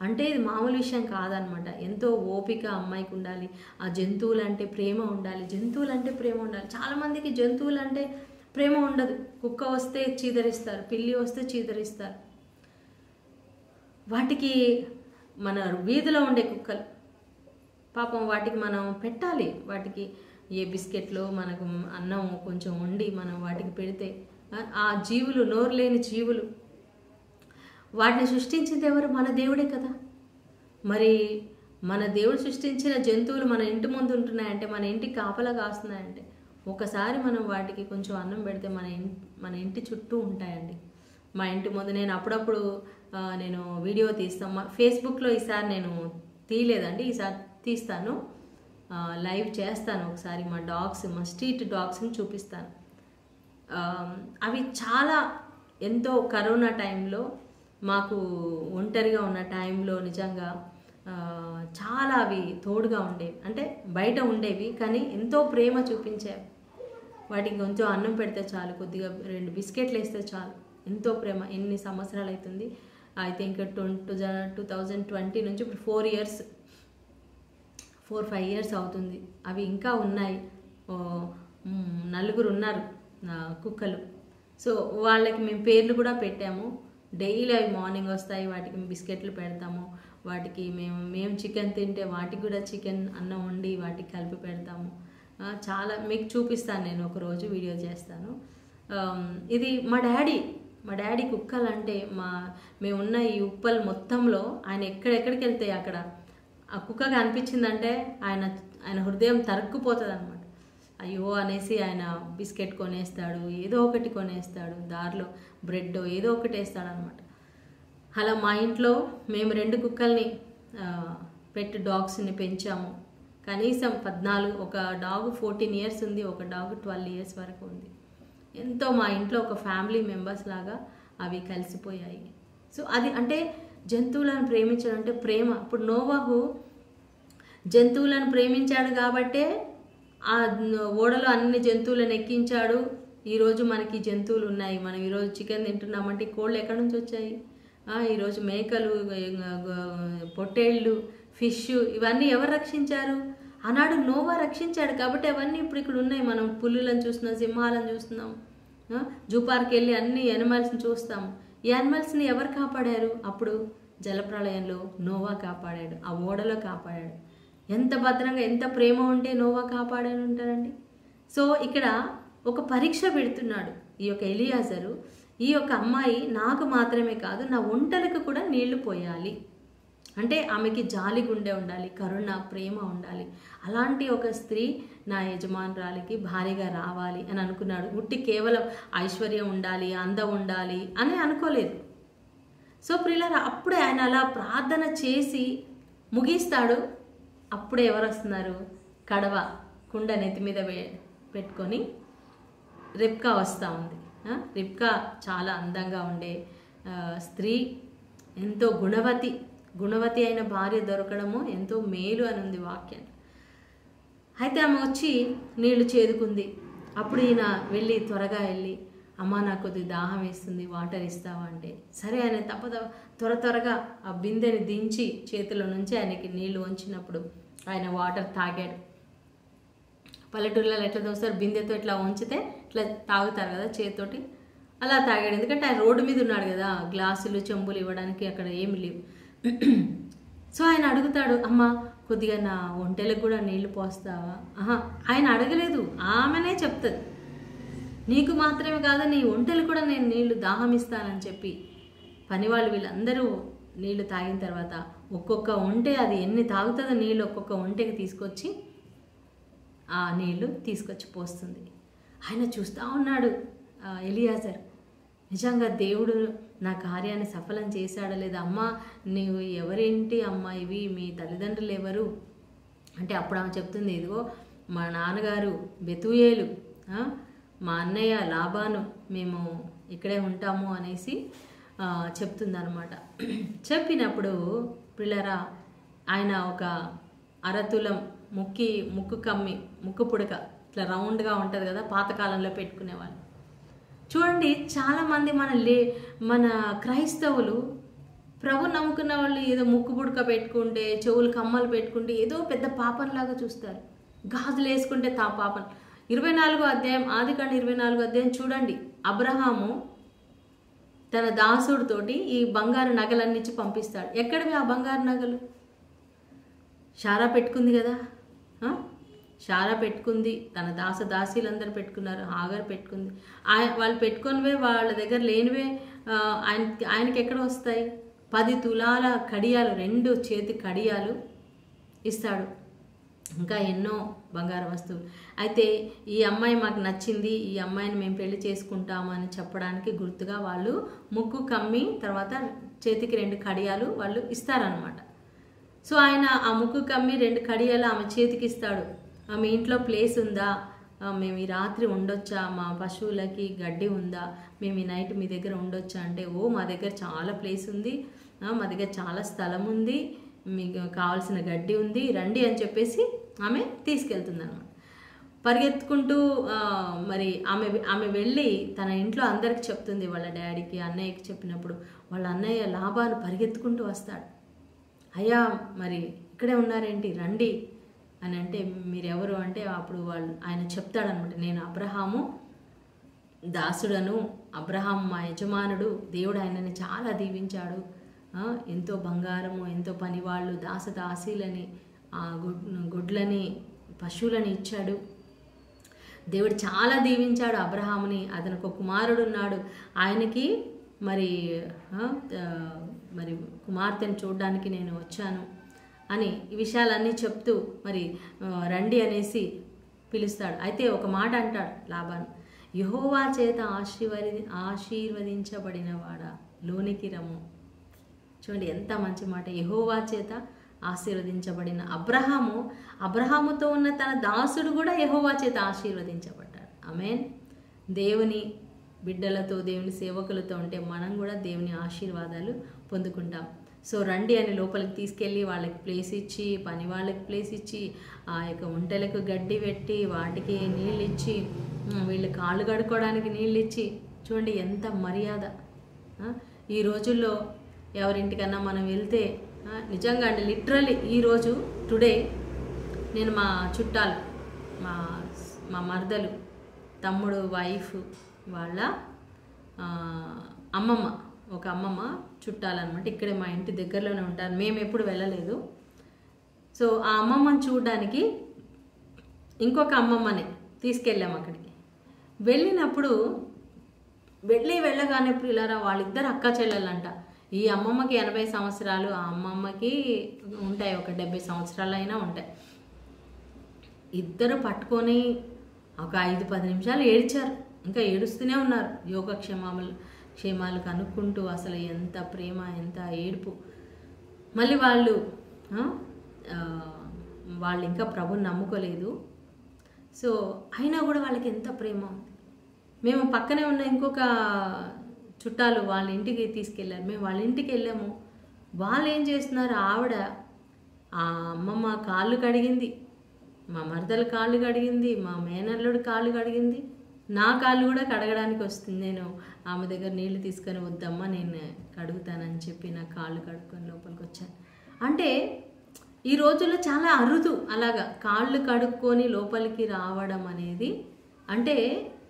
అంటే ఇది మామూలు విషయం కాదనమాట. ఎంతో ఓపిక అమ్మాయికి ఉండాలి. ఆ జంతువులంటే ప్రేమ ఉండాలి, చాలామందికి జంతువులంటే ప్రేమ ఉండదు. కుక్క వస్తే చీదరిస్తారు, పిల్లి వస్తే చీదరిస్తారు. వాటికి మన వీధిలో ఉండే కుక్కలు పాపం, వాటికి మనం పెట్టాలి. వాటికి ఏ బిస్కెట్లో మనకు అన్నం కొంచెం వండి మనం వాటికి పెడితే, ఆ జీవులు, నోరు లేని జీవులు, వాటిని సృష్టించింది ఎవరు? మన దేవుడే కదా. మరి మన దేవుడు సృష్టించిన జంతువులు మన ఇంటి ముందు ఉంటున్నాయంటే, మన ఇంటికి కాపలా కాస్తున్నాయంటే, ఒకసారి మనం వాటికి కొంచెం అన్నం పెడితే మన ఇంటి చుట్టూ ఉంటాయండి. మా ఇంటి ముందు నేను అప్పుడప్పుడు నేను వీడియో తీస్తాను. ఫేస్బుక్లో ఈసారి నేను తీయలేదండి, ఈసారి తీస్తాను, లైవ్ చేస్తాను. ఒకసారి మా స్ట్రీట్ డాగ్స్ని చూపిస్తాను. అవి చాలా ఎంతో కరోనా టైంలో, మాకు ఒంటరిగా ఉన్న టైంలో నిజంగా చాలా అవి తోడుగా ఉండేవి. అంటే బయట ఉండేవి కానీ ఎంతో ప్రేమ చూపించేవి. వాటికి కొంచెం అన్నం పెడితే చాలు, కొద్దిగా 2 బిస్కెట్లు వేస్తే చాలు, ఎంతో ప్రేమ. ఎన్ని సంవత్సరాలు అవుతుంది ఐ థింక్ 2020 నుంచి ఇప్పుడు 4-5 ఇయర్స్ అవుతుంది. అవి ఇంకా ఉన్నాయి. 4 ఉన్నారు కుక్కలు. సో వాళ్ళకి మేము పేర్లు కూడా పెట్టాము. డైలీ అవి మార్నింగ్ వస్తాయి, వాటికి బిస్కెట్లు పెడతాము. వాటికి మేము చికెన్ తింటే వాటికి కూడా చికెన్ అన్నం వండి వాటికి కలిపి పెడతాము. చాలా మీకు చూపిస్తాను, నేను ఒకరోజు వీడియో చేస్తాను. ఇది మా డాడీ కుక్కలు అంటే మేమున్న ఈ ఉప్పల్ మొత్తంలో ఆయన ఎక్కడెక్కడికి వెళ్తాయి అక్కడ ఆ కుక్కగా అనిపించిందంటే ఆయన హృదయం తరుక్కుపోతుంది అనమాట. అయ్యో అనేసి ఆయన బిస్కెట్ కొనేస్తాడు, ఏదో ఒకటి కొనేస్తాడు, దారిలో బ్రెడ్ ఏదో ఒకటి వేస్తాడు అనమాట. అలా మా ఇంట్లో మేము 2 కుక్కల్ని పెట్ డాగ్స్ని పెంచాము. కనీసం 14, ఒక డాగ్ 14 ఇయర్స్ ఉంది, ఒక డాగ్ 12 ఇయర్స్ వరకు ఉంది. ఎంతో మా ఇంట్లో ఒక ఫ్యామిలీ మెంబర్స్ లాగా అవి కలిసిపోయాయి. సో అది అంటే జంతువులను ప్రేమించడం అంటే ప్రేమ. ఇప్పుడు నోవాహు జంతువులను ప్రేమించాడు కాబట్టే ఆ ఓడలో అన్ని జంతువులను ఎక్కించాడు. ఈరోజు మనకి జంతువులు ఉన్నాయి. మనం ఈరోజు చికెన్ తింటున్నామంటే కోళ్ళు ఎక్కడి నుంచి వచ్చాయి? ఈరోజు మేకలు, పొట్టేళ్ళు, ఫిష్ ఇవన్నీ ఎవరు రక్షించారు? ఆనాడు నోవా రక్షించాడు కాబట్టి అవన్నీ ఇప్పుడు ఇక్కడ ఉన్నాయి. మనం పులులను చూస్తున్నాం, సింహాలను చూస్తున్నాం, జూ పార్క్ వెళ్ళి అన్ని యానిమల్స్ని చూస్తాము. ఈ యానిమల్స్ని ఎవరు కాపాడారు? అప్పుడు జలప్రళయంలో నోవా కాపాడాడు, ఆ ఓడలో కాపాడాడు. ఎంత భద్రంగా, ఎంత ప్రేమ ఉంటే నోవా కాపాడాను ఉంటారండి. సో ఇక్కడ ఒక పరీక్ష పెడుతున్నాడు ఈ యొక్క ఎలియాజరు. ఈ యొక్క అమ్మాయి నాకు మాత్రమే కాదు, నా ఒంటలకు కూడా నీళ్లు పోయాలి అంటే ఆమెకి జాలి గుండె ఉండాలి, కరుణ, ప్రేమ ఉండాలి. అలాంటి ఒక స్త్రీ నా యజమానురాలికి భారీగా రావాలి అని అనుకున్నాడు. ఉట్టి కేవలం ఐశ్వర్యం ఉండాలి, అందం ఉండాలి అని అనుకోలేదు. సో ప్రియులారా, అప్పుడే ఆయన అలా ప్రార్థన చేసి ముగిస్తాడు. అప్పుడే ఎవరు వస్తున్నారు? కడవ కుండ నెత్తి మీద పెట్టుకొని రిబ్కా వస్తూ ఉంది. రిబ్కా చాలా అందంగా ఉండే స్త్రీ, ఎంతో గుణవతి అయిన భార్య దొరకడము ఎంతో మేలు అని ఉంది వాక్యం. అయితే ఆమె వచ్చి నీళ్లు చేదుకుంది. అప్పుడు ఈయన త్వరగా వెళ్ళి అమ్మ నాకు కొద్ది దాహం వేస్తుంది, వాటర్ ఇస్తావా అంటే సరే ఆయన త్వరగా ఆ బిందెని దించి చేతిలో నుంచి ఆయనకి నీళ్లు వంచినప్పుడు ఆయన వాటర్ తాగాడు. పల్లెటూళ్ళలో ఎట్లా తోస్తారు? బిందెతో ఇట్లా వంచితే ఇట్లా తాగుతారు కదా చేతితోటి, అలా తాగాడు. ఎందుకంటే ఆయన రోడ్డు మీద ఉన్నాడు కదా, గ్లాసులు చెంబులు ఇవ్వడానికి అక్కడ ఏమి లేవు. సో ఆయన అడుగుతాడు, అమ్మ కొద్దిగా నా ఒంటెలకు కూడా నీళ్లు పోస్తావా? ఆయన అడగలేదు, ఆమెనే చెప్తుంది. నీకు మాత్రమే కాదు, నీ ఒంటెలు కూడా నేను నీళ్లు దాహం ఇస్తానని చెప్పి పనివాళ్ళు వీళ్ళందరూ నీళ్లు తాగిన తర్వాత ఒక్కొక్క ఒంటె అది ఎన్ని తాగుతుందో నీళ్ళు ఒక్కొక్క ఒంటెకి తీసుకొచ్చి ఆ నీళ్లు తీసుకొచ్చి పోస్తుంది. ఆయన చూస్తూ ఉన్నాడు ఎలియాజర్, నిజంగా దేవుడు నా కార్యాన్ని సఫలం చేశాడా లేదా? అమ్మ నీవు ఎవరేంటి అమ్మ, ఇవి మీ తల్లిదండ్రులు ఎవరు అంటే అప్పుడు ఆమె చెప్తుంది, ఇదిగో మా నాన్నగారు బెతూయేలు, మా అన్నయ్య లాబాను, మేము ఇక్కడే ఉంటాము అనేసి చెప్తుందనమాట. చెప్పినప్పుడు పిల్లరా ఆయన ఒక అరతులం ముక్కు కమ్మి, ముక్కు పుడక ఇట్లా రౌండ్గా ఉంటుంది కదా, పాతకాలంలో పెట్టుకునేవాళ్ళు. చూడండి, చాలామంది మన క్రైస్తవులు ప్రభు నమ్ముకున్న వాళ్ళు ఏదో ముక్కు పుడక పెట్టుకుంటే, చెవులు కమ్మలు పెట్టుకుంటే ఏదో పెద్ద పాపంలాగా చూస్తారు. గాజులు వేసుకుంటే పాపం. 24వ అధ్యాయం, ఆదికాండం 24వ అధ్యాయం చూడండి. అబ్రహాము తన దాసుడితోటి ఈ బంగారు నగలన్నిచ్చి పంపిస్తాడు. ఎక్కడివి ఆ బంగారు నగలు? షారా పెట్టుకుంది కదా, షారా పెట్టుకుంది, తన దాసీలందరూ పెట్టుకున్నారు, హాగర్ పెట్టుకుంది. వాళ్ళు పెట్టుకునివే వాళ్ళ దగ్గర లేనివే ఆయనకి ఎక్కడ వస్తాయి? 10 తులాల కడియాలు, 2 చేతి కడియాలు ఇస్తాడు, ఇంకా ఎన్నో బంగారు వస్తువులు. అయితే ఈ అమ్మాయి మాకు నచ్చింది, ఈ అమ్మాయిని మేము పెళ్లి చేసుకుంటాము అని చెప్పడానికి గుర్తుగా వాళ్ళు ముక్కు కమ్మి తర్వాత చేతికి 2 కడియాలు వాళ్ళు ఇస్తారనమాట. సో ఆయన ఆ ముక్కు కమ్మి 2 కడియాలు ఆమె చేతికి ఇస్తాడు. ఆమె ఇంట్లో ప్లేస్ ఉందా, మేము ఈ రాత్రి ఉండొచ్చా, మా పశువులకి గడ్డి ఉందా, మేము ఈ నైట్ మీ దగ్గర ఉండొచ్చా అంటే, మా దగ్గర చాలా ప్లేస్ ఉంది, మా దగ్గర చాలా స్థలం ఉంది, మీకు కావాల్సిన గడ్డి ఉంది, రండి అని చెప్పేసి ఆమె తీసుకెళ్తుంది అనమాట. పరిగెత్తుకుంటూ మరి ఆమె వెళ్ళి తన ఇంట్లో అందరికి చెప్తుంది, వాళ్ళ డాడీకి అన్నయ్యకి చెప్పినప్పుడు వాళ్ళ అన్నయ్య లాబాను పరిగెత్తుకుంటూ వస్తాడు. అయ్యా మరి ఇక్కడే ఉన్నారేంటి, రండి అని అంటే, మీరెవరు అంటే అప్పుడు ఆయన చెప్తాడనమాట, నేను అబ్రహాము దాసుడను, అబ్రహాం మా యజమానుడు, దేవుడు ఆయనని చాలా దీవించాడు, ఎంతో బంగారము, ఎంతో పనివాళ్ళు, దాసదాసీలని, గుడ్లని, పశువులని ఇచ్చాడు. దేవుడు చాలా దీవించాడు అబ్రహాముని. అతనికి ఒక కుమారుడు ఉన్నాడు, ఆయనకి మరి కుమార్తెను చూడడానికి నేను వచ్చాను అని ఈ విషయాలన్నీ చెప్తూ మరి రండి అనేసి పిలుస్తాడు. అయితే ఒక మాట అంటాడు లాబాను, యెహోవా చేత ఆశీర్వదించబడినవాడా లోనికి రమ్ము. చూడండి ఎంత మంచి మాట. యెహోవా చేత ఆశీర్వదించబడిన అబ్రహాముతో ఉన్న తన దాసుడు కూడా యెహోవా చేత ఆశీర్వదించబడ్డాడు. ఆమేన్. దేవుని బిడ్డలతో, దేవుని సేవకులతో ఉంటే మనం కూడా దేవుని ఆశీర్వాదాలు పొందుకుంటాం. సో రండి అని లోపలికి తీసుకెళ్ళి వాళ్ళకి ప్లేస్ ఇచ్చి, పని వాళ్ళకి ప్లేస్ ఇచ్చి, ఆ యొక్క ఒంటెలకు గడ్డి పెట్టి, వాటికి నీళ్ళు ఇచ్చి, వీళ్ళు కాళ్ళు కడుక్కోవడానికి నీళ్ళు ఇచ్చి, చూడండి ఎంత మర్యాద. ఈ రోజుల్లో ఎవరింటికన్నా మనం వెళ్తే నిజంగా అండి, లిటరల్లీ ఈరోజు టుడే నేను మా చుట్టాలు, మా మరదలు తమ్ముడు వైఫ్ వాళ్ళ అమ్మమ్మ, ఒక అమ్మమ్మ చుట్టాలన్నమాట, ఇక్కడే మా ఇంటి దగ్గరలోనే ఉంటారు, మేము ఎప్పుడు వెళ్ళలేదు. సో ఆ అమ్మమ్మని చూడడానికి ఇంకొక అమ్మమ్మని తీసుకెళ్ళాము అక్కడికి. వెళ్ళినప్పుడు వెళ్ళగానే పిల్లరా వాళ్ళిద్దరు అక్క చెల్లెలంట. ఈ అమ్మమ్మకి 80 సంవత్సరాలు, ఆ అమ్మమ్మకి ఉంటాయి ఒక 70 సంవత్సరాలు అయినా ఉంటాయి. ఇద్దరు పట్టుకొని ఒక 5-10 నిమిషాలు ఏడ్చారు, ఇంకా ఏడుస్తూనే ఉన్నారు. యోగక్షేమాలు కనుక్కుంటూ, అసలు ఎంత ప్రేమ, ఎంత ఏడుపు. మళ్ళీ వాళ్ళు ఇంకా ప్రభుని నమ్ముకోలేదు. సో అయినా కూడా వాళ్ళకి ఎంత ప్రేమ. మేము పక్కనే ఉన్న ఇంకొక చుట్టాలు వాళ్ళ ఇంటికి తీసుకెళ్ళారు, మేము వాళ్ళ ఇంటికి వెళ్ళాము. వాళ్ళు ఏం చేస్తున్నారు, ఆవిడ ఆ అమ్మమ్మ కాళ్ళు కడిగింది, మా మరదల కాళ్ళు కడిగింది, మా మేనల్లుడి కాళ్ళు కడిగింది, నా కాళ్ళు కూడా కడగడానికి వస్తుంది. నేను ఆమె దగ్గర నీళ్లు తీసుకొని, వద్దమ్మా నేను కడుగుతానని చెప్పి నా కాళ్ళు కడుక్కొని లోపలికి వచ్చాను. అంటే ఈ రోజుల్లో చాలా అరుదు అలాగా కాళ్ళు కడుక్కొని లోపలికి రావడం అనేది. అంటే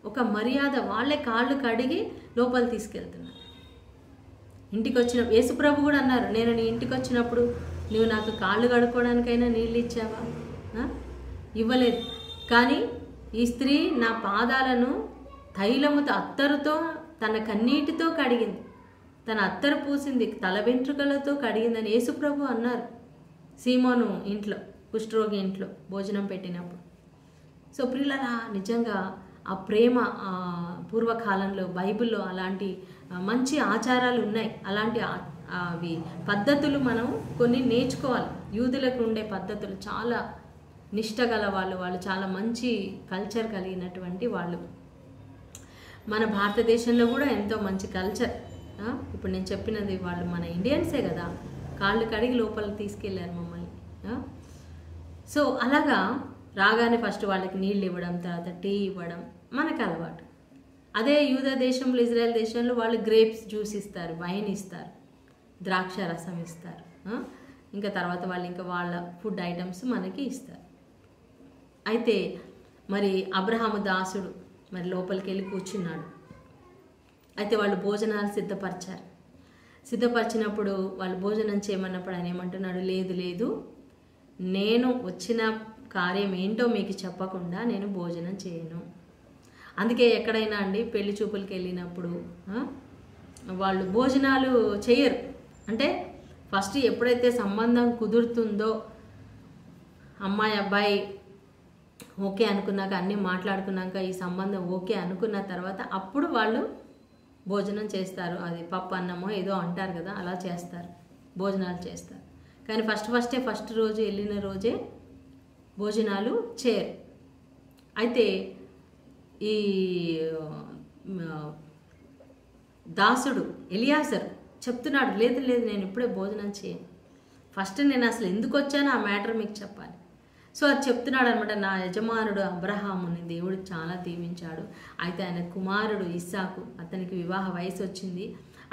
ఒక మర్యాద, వాళ్ళే కాళ్ళు కడిగి లోపల తీసుకెళ్తున్నారు. ఇంటికి వచ్చిన యేసుప్రభు కూడా అన్నారు, నేను నీ ఇంటికి వచ్చినప్పుడు నువ్వు నాకు కాళ్ళు కడుక్కోవడానికైనా నీళ్ళు ఇచ్చావా? ఇవ్వలేదు. కానీ ఈ స్త్రీ నా పాదాలను తైలముతో, అత్తరుతో, తన కన్నీటితో కడిగింది, తన అత్తరు పూసింది, తల వెంట్రుకలతో కడిగిందని యేసుప్రభు అన్నారు సీమోను ఇంట్లో, కుష్ఠరోగి ఇంట్లో భోజనం పెట్టినప్పుడు. సో ప్రియులారా, నిజంగా ఆ ప్రేమ పూర్వకాలంలో బైబిల్లో అలాంటి మంచి ఆచారాలు ఉన్నాయి. అలాంటి అవి పద్ధతులు మనం కొన్ని నేర్చుకోవాలి. యూదులకు ఉండే పద్ధతులు చాలా నిష్ట గల వాళ్ళు చాలా మంచి కల్చర్ కలిగినటువంటి వాళ్ళు. మన భారతదేశంలో కూడా ఎంతో మంచి కల్చర్. ఇప్పుడు నేను చెప్పినది వాళ్ళు మన ఇండియన్సే కదా, కాళ్ళు కడిగి లోపలికి తీసుకెళ్ళారు మమ్మల్ని. సో అలాగా రాగానే ఫస్ట్ వాళ్ళకి నీళ్ళు ఇవ్వడం, తర్వాత టీ ఇవ్వడం మనకు అలవాటు. అదే యూదా దేశంలో, ఇజ్రాయెల్ దేశంలో వాళ్ళు గ్రేప్స్ జ్యూస్ ఇస్తారు, వైన్ ఇస్తారు, ద్రాక్ష రసం ఇస్తారు. ఇంకా తర్వాత వాళ్ళు ఇంకా వాళ్ళ ఫుడ్ ఐటమ్స్ మనకి ఇస్తారు. అయితే మరి అబ్రహాము దాసుడు మరి లోపలికి వెళ్ళి కూర్చున్నాడు. అయితే వాళ్ళు భోజనాలు సిద్ధపరిచినప్పుడు వాళ్ళు భోజనం చేయమన్నప్పుడు ఆయన ఏమంటున్నాడు, లేదు నేను వచ్చిన కార్యం ఏంటో మీకు చెప్పకుండా నేను భోజనం చేయను. అందుకే ఎక్కడైనా అండి పెళ్లి చూపులకి వెళ్ళినప్పుడు వాళ్ళు భోజనాలు చేయరు. అంటే ఫస్ట్ ఎప్పుడైతే సంబంధం కుదురుతుందో, అమ్మాయి అబ్బాయి ఓకే అనుకున్నాక, అన్నీ మాట్లాడుకున్నాక, ఈ సంబంధం ఓకే అనుకున్న తర్వాత అప్పుడు వాళ్ళు భోజనం చేస్తారు. అది పప్పు అన్నమో ఏదో అంటారు కదా, అలా చేస్తారు, భోజనాలు చేస్తారు. కానీ ఫస్ట్ రోజు వెళ్ళిన రోజే భోజనాలు చేయరు. అయితే ఈ దాసుడు ఎలియాజరు చెప్తున్నాడు, లేదు నేను ఇప్పుడే భోజనం చేయను, ఫస్ట్ నేను అసలు ఎందుకు వచ్చానో ఆ మ్యాటర్ మీకు చెప్పాలి. సో అది చెప్తున్నాడు అనమాట. నా యజమానుడు అబ్రహాముని దేవుడు చాలా దీవించాడు. అయితే ఆయన కుమారుడు ఇస్సాకు, అతనికి వివాహ వయసు వచ్చింది.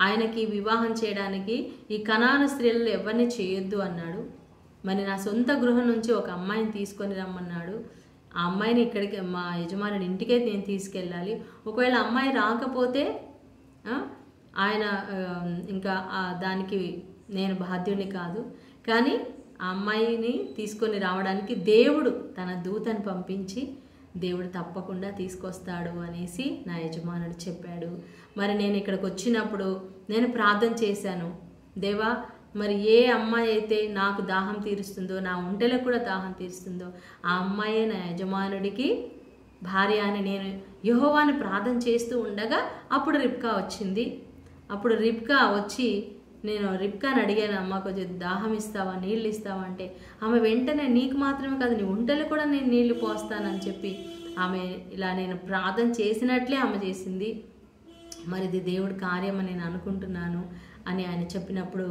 ఆయనకి వివాహం చేయడానికి ఈ కనాను స్త్రీలలో ఎవరిని చేయొద్దు అన్నాడు. మరి నా సొంత గృహం నుంచి ఒక అమ్మాయిని తీసుకొని రమ్మన్నాడు. ఆ అమ్మాయిని ఇక్కడికి మా యజమానుడి ఇంటికే నేను తీసుకెళ్ళాలి. ఒకవేళ అమ్మాయి రాకపోతే ఆయన ఇంకా దానికి నేను బాధ్యుని కాదు. కానీ ఆ అమ్మాయిని తీసుకొని రావడానికి దేవుడు తన దూతను పంపించి దేవుడు తప్పకుండా తీసుకొస్తాడు అనేసి నా యజమానుడు చెప్పాడు. మరి నేను ఇక్కడికి వచ్చినప్పుడు నేను ప్రార్థన చేశాను, దేవా మరి ఏ అమ్మాయి అయితే నాకు దాహం తీరుస్తుందో, నా ఒంటెలకు కూడా దాహం తీరుస్తుందో ఆ అమ్మాయే నా యజమానుడికి భార్య అని నేను యెహోవాని ప్రార్థన చేస్తూ ఉండగా అప్పుడు రిబ్కా వచ్చింది. అప్పుడు రిబ్కా వచ్చి నేను రిబ్కాని అడిగాను, అమ్మ కొంచెం దాహం ఇస్తావా, నీళ్ళు ఇస్తావా అంటే ఆమె వెంటనే నీకు మాత్రమే కాదు నీ ఒంటెలు కూడా నేను నీళ్లు పోస్తానని చెప్పి ఆమె ఇలా నేను ప్రార్థన చేసినట్లే ఆమె చేసింది. మరి ఇది దేవుడి కార్యం అని నేను అనుకుంటున్నాను అని ఆయన చెప్పినప్పుడు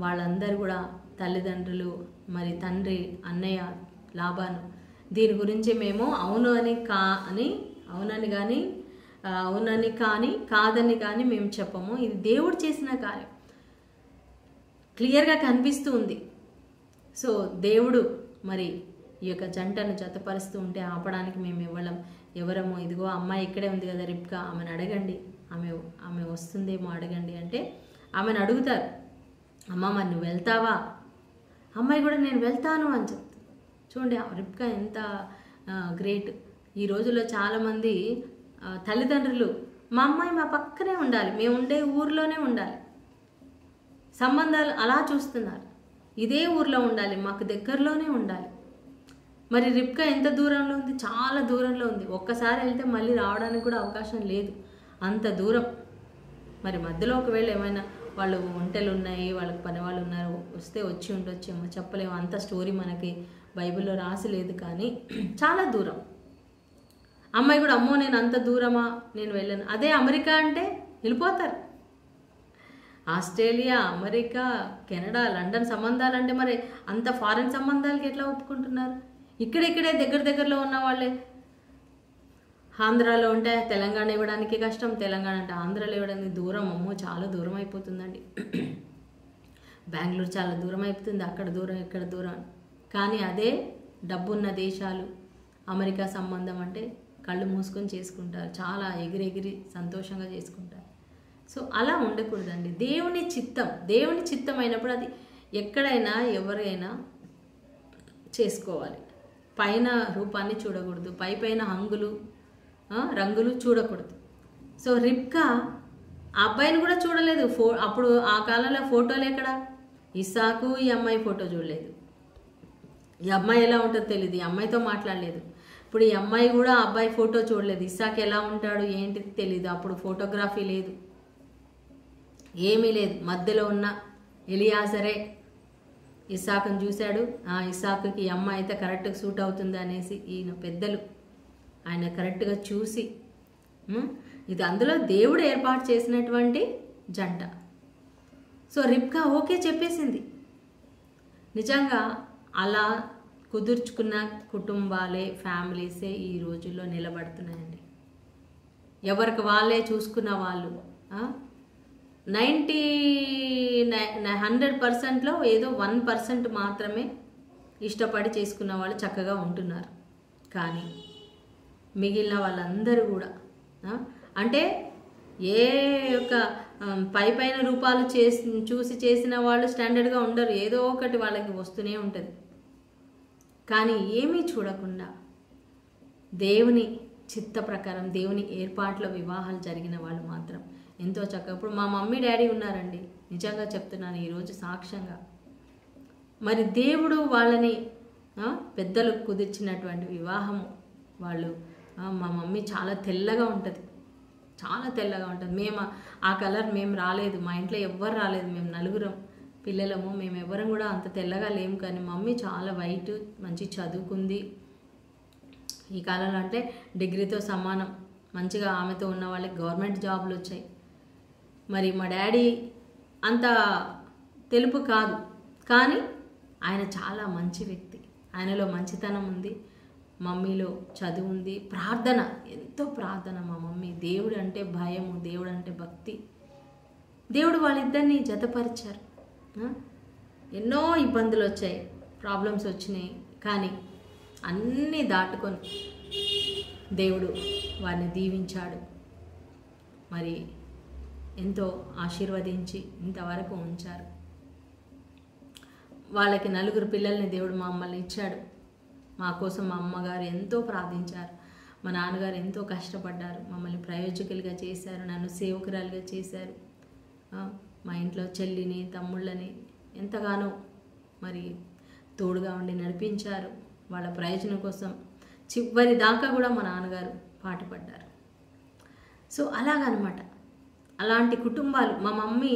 వాళ్ళందరూ కూడా తల్లిదండ్రులు, మరి తండ్రి, అన్నయ్య లాబాను దీని గురించి మేము అవునని కానీ కాదని కానీ మేము చెప్పము. ఇది దేవుడు చేసిన కార్యం క్లియర్గా కనిపిస్తూ ఉంది. సో దేవుడు మరి ఈ యొక్క జంటను జతపరుస్తూ ఉంటే ఆపడానికి మేము ఎవరము ఇదిగో అమ్మాయి ఇక్కడే ఉంది కదా రిబ్కా, ఆమెను అడగండి, ఆమె వస్తుందేమో అడగండి అంటే ఆమెను అడుగుతారు. అమ్మ మరి నువ్వు వెళ్తావా? అమ్మాయి కూడా నేను వెళ్తాను అని చెప్తాను. చూడండి రిబ్కా ఎంత గ్రేట్. ఈ రోజుల్లో చాలామంది తల్లిదండ్రులు మా అమ్మాయి మా పక్కనే ఉండాలి, మేము ఉండే ఊర్లోనే ఉండాలి, సంబంధాలు అలా చూస్తున్నారు, ఇదే ఊర్లో ఉండాలి, మాకు దగ్గరలోనే ఉండాలి. మరి రిబ్కా ఎంత దూరంలో ఉంది? చాలా దూరంలో ఉంది. ఒక్కసారి వెళ్తే మళ్ళీ రావడానికి కూడా అవకాశం లేదు, అంత దూరం. మరి మధ్యలో ఒకవేళ ఏమైనా వాళ్ళు ఒంటెలు ఉన్నాయి, వాళ్ళకి పని వాళ్ళు ఉన్నారు, వస్తే వచ్చి ఉండొచ్చేమో చెప్పలేము. అంత స్టోరీ మనకి బైబిల్లో రాసి లేదు, కానీ చాలా దూరం. అమ్మాయి కూడా అమ్మో నేను అంత దూరమా, నేను వెళ్ళను. అదే అమెరికా అంటే వెళ్ళిపోతారు. ఆస్ట్రేలియా, అమెరికా, కెనడా, లండన్ సంబంధాలంటే మరి అంత ఫారెన్ సంబంధాలకి ఎట్లా ఒప్పుకుంటున్నారు? ఇక్కడే దగ్గరలో ఉన్న వాళ్ళే. ఆంధ్రాలో ఉంటే తెలంగాణ ఇవ్వడానికి కష్టం, తెలంగాణ అంటే ఆంధ్రాలో ఇవ్వడానికి దూరం, అమ్మో చాలా దూరం అయిపోతుందండి. బెంగళూరు చాలా దూరం అయిపోతుంది, అక్కడ దూరం ఇక్కడ దూరం. కానీ అదే డబ్బున్న దేశాలు, అమెరికా సంబంధం అంటే కళ్ళు మూసుకొని చేసుకుంటారు, చాలా ఎగిరెగిరి సంతోషంగా చేసుకుంటారు. సో అలా ఉండకూడదండి. దేవుని చిత్తం అయినప్పుడు అది ఎక్కడైనా ఎవరైనా చేసుకోవాలి. పైన రూపాన్ని చూడకూడదు, పైన రంగులు చూడకూడదు. సో రిబ్కా ఆ అబ్బాయిని కూడా చూడలేదు. అప్పుడు ఆ కాలంలో ఫోటోలు ఎక్కడ? ఇస్సాకు ఈ అమ్మాయి ఫోటో చూడలేదు, ఈ అమ్మాయి ఎలా ఉంటుందో తెలియదు, ఈ అమ్మాయితో మాట్లాడలేదు. ఇప్పుడు ఈ అమ్మాయి కూడా ఆ అబ్బాయి ఫోటో చూడలేదు, ఇస్సాకు ఎలా ఉంటాడు ఏంటిది తెలియదు. అప్పుడు ఫోటోగ్రఫీ లేదు, ఏమీ లేదు. మధ్యలో ఉన్న ఎలియాజరే ఇస్సాకుని చూశాడు. ఇస్సాకుకి ఈ అమ్మాయి అయితే కరెక్ట్గా సూట్ అవుతుంది అనేసి ఈయన పెద్దలు ఆయన కరెక్ట్గా చూసి ఇది అందులో దేవుడు ఏర్పాటు చేసినటువంటి జంట. సో రిబ్కా ఓకే చెప్పేసింది. నిజంగా అలా కుదుర్చుకున్న కుటుంబాలే, ఫ్యామిలీసే ఈ రోజుల్లో నిలబడుతున్నాయండి. ఎవరికి వాళ్ళే చూసుకున్న వాళ్ళు 100%లో ఏదో 1% మాత్రమే ఇష్టపడి చేసుకున్న వాళ్ళు చక్కగా ఉంటున్నారు. కానీ మిగిలిన వాళ్ళందరూ కూడా అంటే ఏ యొక్క పైన రూపాలు చూసి చేసిన వాళ్ళు స్టాండర్డ్గా ఉండరు, ఏదో ఒకటి వాళ్ళకి వస్తూనే ఉంటుంది. కానీ ఏమీ చూడకుండా దేవుని చిత్త ప్రకారం దేవుని ఏర్పాట్లో వివాహాలు జరిగిన వాళ్ళు మాత్రం ఎంతో చక్కగా. ఇప్పుడు మా మమ్మీ డాడీ ఉన్నారండి, నిజంగా చెప్తున్నాను ఈరోజు సాక్ష్యంగా. మరి దేవుడు వాళ్ళని పెద్దలు కుదిర్చినటువంటి వివాహము వాళ్ళు. మా మమ్మీ చాలా తెల్లగా ఉంటుంది, చాలా తెల్లగా ఉంటుంది. మేము ఆ కలర్ మేము రాలేదు, మా ఇంట్లో ఎవ్వరు రాలేదు, మేము 4 పిల్లలము, మేము ఎవ్వరం కూడా అంత తెల్లగా లేము. కానీ మమ్మీ చాలా వైట్, మంచి చదువుకుంది. ఈ కాలంలో అంటే డిగ్రీతో సమానం, మంచిగా ఆమెతో ఉన్న వాళ్ళకి గవర్నమెంట్ జాబులు వచ్చాయి. మరి మా డాడీ అంత తెలుపు కాదు, కానీ ఆయన చాలా మంచి వ్యక్తి. ఆయనలో మంచితనం ఉంది, మమ్మీలో చదువు ఉంది, ప్రార్థన, ఎంతో ప్రార్థన. మా మమ్మీ దేవుడు అంటే భయము, దేవుడు అంటే భక్తి. దేవుడు వాళ్ళిద్దరిని జతపరిచారు. ఎన్నో ఇబ్బందులు వచ్చాయి, ప్రాబ్లమ్స్ వచ్చినాయి, కానీ అన్నీ దాటుకొని దేవుడు వారిని దీవించాడు. మరి ఎంతో ఆశీర్వదించి ఇంతవరకు ఉంచారు. వాళ్ళకి 4 పిల్లల్ని దేవుడు మమ్మల్ని ఇచ్చాడు. మా కోసం మా అమ్మగారు ఎంతో ప్రార్థించారు, మా నాన్నగారు ఎంతో కష్టపడ్డారు, మమ్మల్ని ప్రయోజకులుగా చేశారు, నన్ను సేవకురాలుగా చేశారు. మా ఇంట్లో చెల్లిని తమ్ముళ్ళని ఎంతగానో మరి తోడుగా ఉండి నడిపించారు. వాళ్ళ ప్రయోజనం కోసం చివరి దాకా కూడా మా నాన్నగారు పాటుపడ్డారు. సో అలాగనమాట. అలాంటి కుటుంబాలు. మా మమ్మీ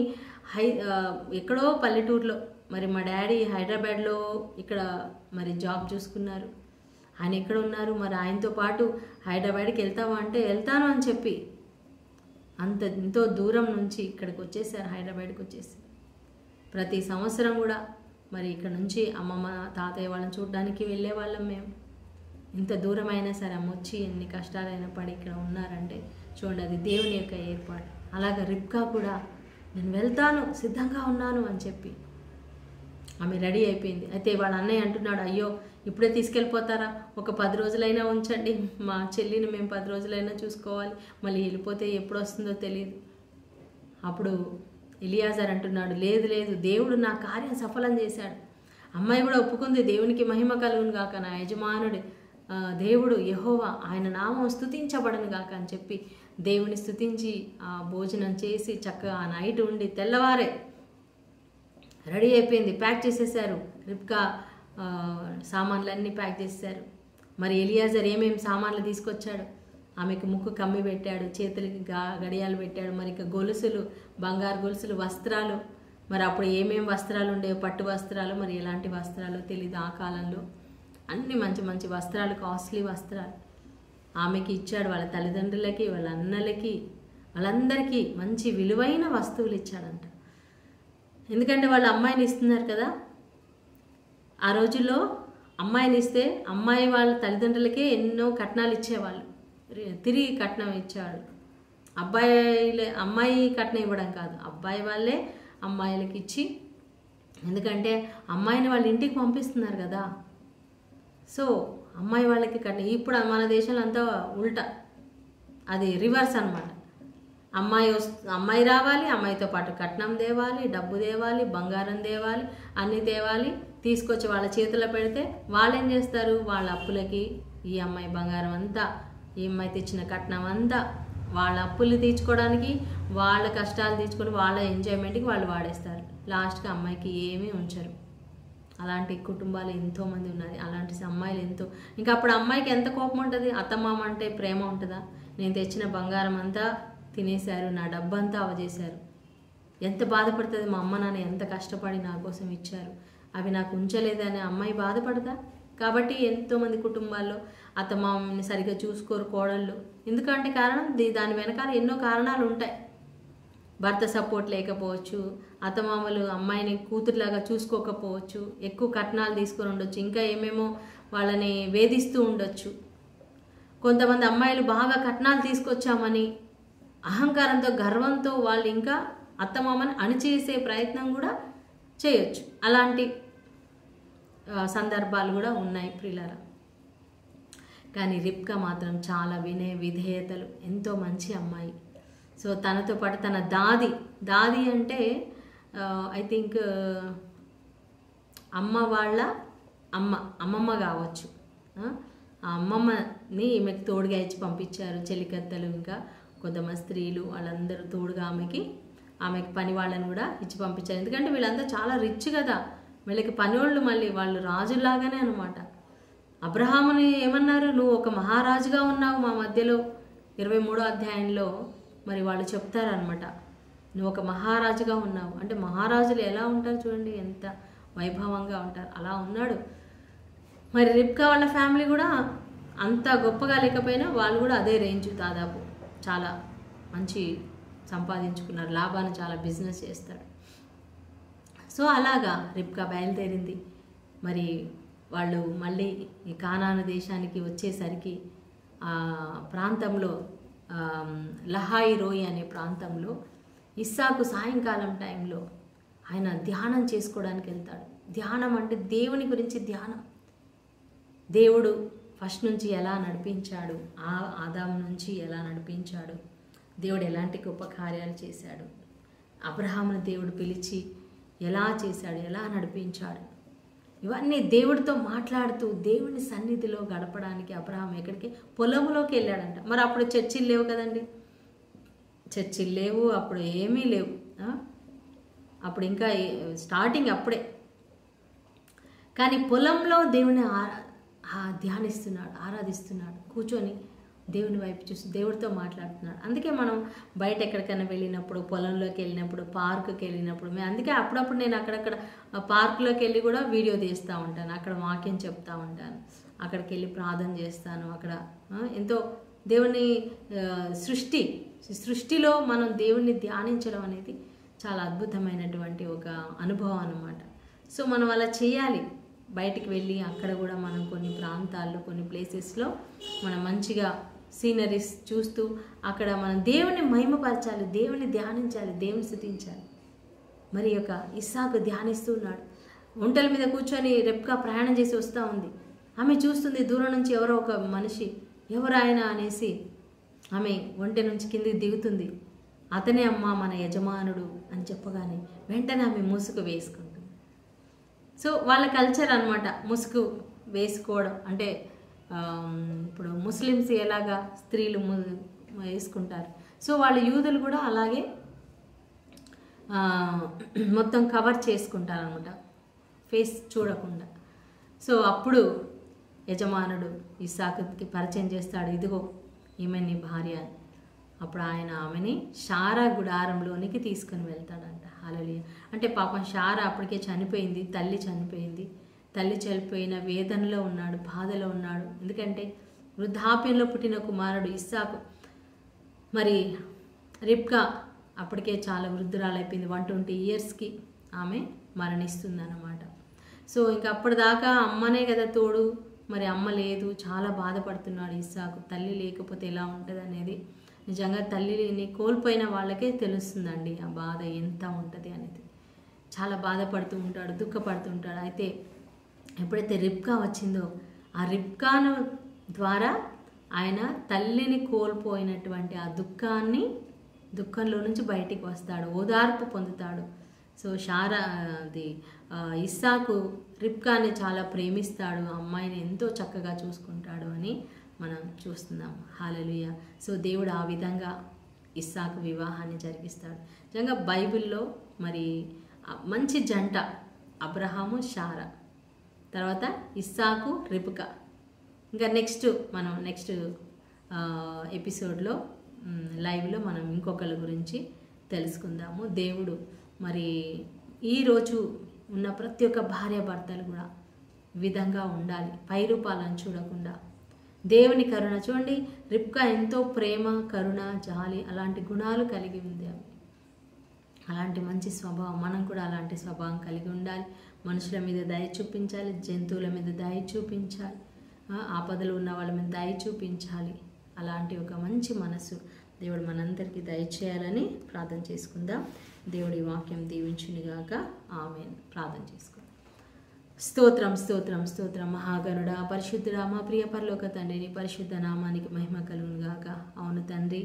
ఎక్కడో పల్లెటూరులో, మరి మా డాడీ హైదరాబాద్లో ఇక్కడ మరి జాబ్ చూసుకున్నారు. ఆయన ఎక్కడ ఉన్నారు, మరి ఆయనతో పాటు హైదరాబాద్కి వెళ్తావా అంటే వెళ్తాను అని చెప్పి ఎంతో దూరం నుంచి ఇక్కడికి వచ్చేసారు, హైదరాబాద్కి వచ్చేసారు. ప్రతి సంవత్సరం కూడా మరి ఇక్కడ నుంచి అమ్మమ్మ తాతయ్య వాళ్ళని చూడడానికి వెళ్ళే వాళ్ళం మేము. ఇంత దూరం అయినా సరే అమ్మ వచ్చి ఎన్ని కష్టాలైనా పడి ఇక్కడ ఉన్నారంటే చూడండి, అది దేవుని యొక్క ఏర్పాటు. అలాగే రిబ్కా కూడా నేను వెళ్తాను, సిద్ధంగా ఉన్నాను అని చెప్పి ఆమె రెడీ అయిపోయింది. అయితే వాళ్ళ అన్నయ్య అంటున్నాడు, అయ్యో ఇప్పుడే తీసుకెళ్ళిపోతారా, ఒక 10 రోజులైనా ఉంచండి, మా చెల్లిని మేము 10 రోజులైనా చూసుకోవాలి, మళ్ళీ వెళ్ళిపోతే ఎప్పుడు వస్తుందో తెలియదు. అప్పుడు ఎలియాజర్ అంటున్నాడు, లేదు లేదు, దేవుడు నా కార్యం సఫలం చేశాడు. అమ్మాయి కూడా ఒప్పుకుంది, దేవునికి మహిమ కలుగును గాక, నా యజమానుడు దేవుడు యెహోవా, ఆయన నామం స్తుతించబడను గాక అని చెప్పి దేవుని స్తుతించి ఆ భోజనం చేసి చక్కగా ఆ నైట్ ఉండి తెల్లవారే రెడీ అయిపోయింది. ప్యాక్ చేసేసారు. రిబ్కా సామాన్లన్నీ ప్యాక్ చేసేసారు. మరి ఎలియాజర్ ఏమేమి సామాన్లు తీసుకొచ్చాడు, ఆమెకు ముక్కు కమ్మి పెట్టాడు, చేతులకి గడియాలు పెట్టాడు, మరి ఇక గొలుసులు, బంగారు గొలుసులు, వస్త్రాలు. మరి అప్పుడు ఏమేమి వస్త్రాలు ఉండేవి, పట్టు వస్త్రాలు, మరి ఎలాంటి వస్త్రాలు తెలియదు ఆ కాలంలో. అన్ని మంచి మంచి వస్త్రాలు, కాస్ట్లీ వస్త్రాలు ఆమెకి ఇచ్చాడు. వాళ్ళ తల్లిదండ్రులకి, వాళ్ళ అన్నలకి, వాళ్ళందరికీ మంచి విలువైన వస్తువులు ఇచ్చాడంట. ఎందుకంటే వాళ్ళు అమ్మాయిని ఇస్తున్నారు కదా. ఆ రోజుల్లో అమ్మాయిని ఇస్తే అమ్మాయి వాళ్ళ తల్లిదండ్రులకే ఎన్నో కట్నాలు ఇచ్చేవాళ్ళు, తిరిగి కట్నం ఇచ్చేవాళ్ళు. అమ్మాయి కట్నం ఇవ్వడం కాదు, అబ్బాయి వాళ్ళే అమ్మాయిలకి ఇచ్చి, ఎందుకంటే అమ్మాయిని వాళ్ళ ఇంటికి పంపిస్తున్నారు కదా. సో అమ్మాయి వాళ్ళకి కట్నం. ఇప్పుడు మన దేశంలో అంతా ఉల్టా, అది రివర్స్ అనమాట. అమ్మాయి రావాలి, అమ్మాయితో పాటు కట్నం తేవాలి, డబ్బు తేవాలి, బంగారం తేవాలి, అన్నీ తేవాలి. తీసుకొచ్చి వాళ్ళ చేతిలో పెడితే వాళ్ళు ఏం చేస్తారు, వాళ్ళ అప్పులకి ఈ అమ్మాయి బంగారం అంతా, ఈ అమ్మాయి తెచ్చిన కట్నం అంతా వాళ్ళ అప్పులు తీర్చుకోవడానికి, వాళ్ళ కష్టాలు తీర్చుకొని, వాళ్ళ ఎంజాయ్మెంట్కి వాళ్ళు వాడేస్తారు. లాస్ట్కి అమ్మాయికి ఏమీ ఉంచరు. అలాంటి కుటుంబాలు ఎంతోమంది ఉన్నారు. అలాంటి అమ్మాయిలు ఎంతో. ఇంకా అప్పుడు అమ్మాయికి ఎంత కోపం ఉంటుంది, అత్తమామ అంటే ప్రేమ ఉంటుందా? నేను తెచ్చిన బంగారం అంతా తినేశారు, నా డబ్బంతా అవజేశారు. ఎంత బాధపడుతుంది, మా అమ్మ నాన్న ఎంత కష్టపడి నా కోసం ఇచ్చారు, అవి నాకు ఉంచలేదని అమ్మాయి బాధపడదా? కాబట్టి ఎంతోమంది కుటుంబాల్లో అత్తమామని సరిగ్గా చూసుకోరు కోడళ్ళు. ఎందుకంటే కారణం, దాని వెనకాల ఎన్నో కారణాలు ఉంటాయి. భర్త సపోర్ట్ లేకపోవచ్చు, అత్తమామలు అమ్మాయిని కూతురులాగా చూసుకోకపోవచ్చు, ఎక్కువ కట్నాలు తీసుకొని ఉండొచ్చు, ఇంకా ఏమేమో వాళ్ళని వేధిస్తూ ఉండొచ్చు. కొంతమంది అమ్మాయిలు బాగా కట్నాలు తీసుకొచ్చామని అహంకారంతో, గర్వంతో వాళ్ళు ఇంకా అత్తమామని అణిచేసే ప్రయత్నం కూడా చేయొచ్చు. అలాంటి సందర్భాలు కూడా ఉన్నాయి ప్రియులారా. కానీ రిబ్కా మాత్రం చాలా వినయ విధేయతలు, ఎంతో మంచి అమ్మాయి. సో తనతో పాటు తన దాది అంటే ఐ థింక్ అమ్మ వాళ్ళ అమ్మమ్మ కావచ్చు. ఆ అమ్మమ్మని ఈమెకు తోడుగా ఇచ్చి పంపించారు. చెలికత్తలు, ఇంకా కొంతమంది స్త్రీలు, వాళ్ళందరూ తోడుగా ఆమెకి పని వాళ్ళని కూడా ఇచ్చి పంపించారు. ఎందుకంటే వీళ్ళంతా చాలా రిచ్ కదా, వీళ్ళకి పనివాళ్ళు మళ్ళీ వాళ్ళు రాజులాగానే అనమాట. అబ్రహాముని ఏమన్నారు, నువ్వు ఒక మహారాజుగా ఉన్నావు మా మధ్యలో. 23వ అధ్యాయంలో మరి వాళ్ళు చెప్తారనమాట, నువ్వు ఒక మహారాజుగా ఉన్నావు అంటే. మహారాజులు ఎలా ఉంటారు చూడండి, ఎంత వైభవంగా ఉంటారు. అలా ఉన్నాడు. మరి రిబ్కా వాళ్ళ ఫ్యామిలీ కూడా అంత గొప్పగా లేకపోయినా వాళ్ళు కూడా అదే రేంజ్, దాదాపు చాలా మంచి సంపాదించుకున్నారు. లాభాన్ని చాలా బిజినెస్ చేస్తాడు. సో అలాగా రిబ్కా బయలుదేరింది. మరి వాళ్ళు మళ్ళీ ఈ కానాను దేశానికి వచ్చేసరికి ఆ ప్రాంతంలో లహాయి రోయి అనే ప్రాంతంలో ఇస్సాకు సాయంకాలం టైంలో ఆయన ధ్యానం చేసుకోవడానికి వెళ్తాడు. ధ్యానం అంటే దేవుని గురించి ధ్యానం. దేవుడు ఫస్ట్ నుంచి ఎలా నడిపించాడు, ఆదాము నుంచి ఎలా నడిపించాడు, దేవుడు ఎలాంటి గొప్ప కార్యాలు చేశాడు, అబ్రహామును దేవుడు పిలిచి ఎలా చేశాడు, ఎలా నడిపించాడు, ఇవన్నీ దేవుడితో మాట్లాడుతూ దేవుని సన్నిధిలో గడపడానికి అబ్రహాం ఎక్కడికి పొలంలోకి వెళ్ళాడంట. మరి అప్పుడు చర్చిలు లేవు కదండి, చర్చిలు లేవు, అప్పుడు ఏమీ లేవు. అప్పుడు ఇంకా స్టార్టింగ్ అప్పుడే. కానీ పొలంలో దేవుని ధ్యానిస్తున్నాడు, ఆరాధిస్తున్నాడు, కూర్చొని దేవుని వైపు చూసి దేవుడితో మాట్లాడుతున్నాడు. అందుకే మనం బయట ఎక్కడికైనా వెళ్ళినప్పుడు, పొలంలోకి వెళ్ళినప్పుడు, పార్కుకి వెళ్ళినప్పుడు, అందుకే అప్పుడప్పుడు నేను అక్కడక్కడ పార్కులోకి వెళ్ళి కూడా వీడియో తీస్తూ ఉంటాను, అక్కడ వాక్యం చెప్తూ ఉంటాను, అక్కడికి వెళ్ళి ప్రార్థన చేస్తాను. అక్కడ ఎంతో దేవుని సృష్టిలో మనం దేవుణ్ణి ధ్యానించడం అనేది చాలా అద్భుతమైనటువంటి ఒక అనుభవం అన్నమాట. సో మనం అలా చేయాలి. బయటికి వెళ్ళి అక్కడ కూడా మనం కొన్ని ప్రాంతాల్లో, కొన్ని ప్లేసెస్లో మనం మంచిగా సీనరీస్ చూస్తూ అక్కడ మనం దేవుని మహిమపరచాలి, దేవుని ధ్యానించాలి, దేవుని స్తుతించాలి. మరి యొక్క ఇస్సాకు ధ్యానిస్తూ ఉన్నాడు. ఒంటెల మీద కూర్చొని రెబ్కా ప్రయాణం చేసి వస్తూ ఉంది. ఆమె చూస్తుంది దూరం నుంచి ఎవరో ఒక మనిషి, ఎవరు ఆయన అనేసి ఆమె ఒంటె నుంచి కిందికి దిగుతుంది. అతనే అమ్మ మన యజమానుడు అని చెప్పగానే వెంటనే ఆమె ముసుగు వేసుకుంటుంది. సో వాళ్ళ కల్చర్ అనమాట ముసుగు వేసుకోవడం అంటే. ఇప్పుడు ముస్లిమ్స్ ఎలాగా స్త్రీలు వేసుకుంటారు, సో వాళ్ళ యూదులు కూడా అలాగే మొత్తం కవర్ చేసుకుంటారు అనమాట, ఫేస్ చూడకుండా. సో అప్పుడు యజమానుడు ఇస్సాకుకి పరిచయం చేస్తాడు, ఇదిగో ఈమె నీ భార్య. అప్పుడు ఆయన ఆమెని షారా గుడారంలోనికి తీసుకుని వెళ్తాడంట. హల్లెలూయా. అంటే పాపం షారా అప్పటికే చనిపోయింది, తల్లి చనిపోయింది. తల్లి చనిపోయిన వేదనలో ఉన్నాడు, బాధలో ఉన్నాడు. ఎందుకంటే వృద్ధాప్యంలో పుట్టిన కుమారుడు ఇస్సాకు. మరి రిబ్కా అప్పటికే చాలా వృద్ధురాలైపోయింది, 120 yearsకి ఆమె మరణిస్తుంది అన్నమాట. సో ఇంకా అప్పటిదాకా అమ్మనే కదా తోడు, మరి అమ్మ లేదు, చాలా బాధపడుతున్నాడు ఇస్సాకు. తల్లి లేకపోతే ఎలా ఉంటుంది అనేది నిజంగా తల్లిని కోల్పోయిన వాళ్ళకే తెలుస్తుందండి ఆ బాధ ఎంత ఉంటుంది అనేది. చాలా బాధపడుతూ ఉంటాడు, దుఃఖపడుతూ ఉంటాడు. అయితే ఎప్పుడైతే రిబ్కా వచ్చిందో ఆ రిబ్కాను ద్వారా ఆయన తల్లిని కోల్పోయినటువంటి ఆ దుఃఖంలో నుంచి బయటికి వస్తాడు, ఓదార్పు పొందుతాడు. సో ఇస్సాకు రిబ్కాని చాలా ప్రేమిస్తాడు, అమ్మాయిని ఎంతో చక్కగా చూసుకుంటాడు అని మనం చూస్తున్నాం. హల్లెలూయా. సో దేవుడు ఆ విధంగా ఇస్సాకు వివాహాన్ని జరిగిస్తాడు. నిజంగా బైబిల్లో మరి మంచి జంట అబ్రహాము, షారా, తర్వాత ఇస్సాకు, రిబ్కా. ఇంకా నెక్స్ట్ ఎపిసోడ్లో లైవ్లో మనం ఇంకొకరి గురించి తెలుసుకుందాము. దేవుడు మరి ఈరోజు ఉన్న ప్రతి ఒక్క భార్యాభర్తలు కూడా విధంగా ఉండాలి, పై రూపాలను చూడకుండా. దేవుని కరుణ చూడండి, రిబ్కా ఎంతో ప్రేమ, కరుణ, జాలి అలాంటి గుణాలు కలిగి ఉంది. అలాంటి మంచి స్వభావం మనం కూడా అలాంటి స్వభావం కలిగి ఉండాలి. మనుషుల మీద దయ చూపించాలి, జంతువుల మీద దయ చూపించాలి, ఆపదలు ఉన్న వాళ్ళ మీద దయ చూపించాలి. అలాంటి ఒక మంచి మనసు దేవుడు మనందరికీ దయచేయాలని ప్రార్థన చేసుకుందాం. దేవుడి వాక్యం దీవించునుగాక. ఆమేన్. ప్రార్థన చేసుకుందాం. స్తోత్రం స్తోత్రం స్తోత్రం మహాగణుడా, పరిశుద్ధుడా, మా ప్రియ పరలోక తండ్రి, నీ పరిశుద్ధ నామానికి మహిమ కలుగునుగాక. అవును తండ్రి,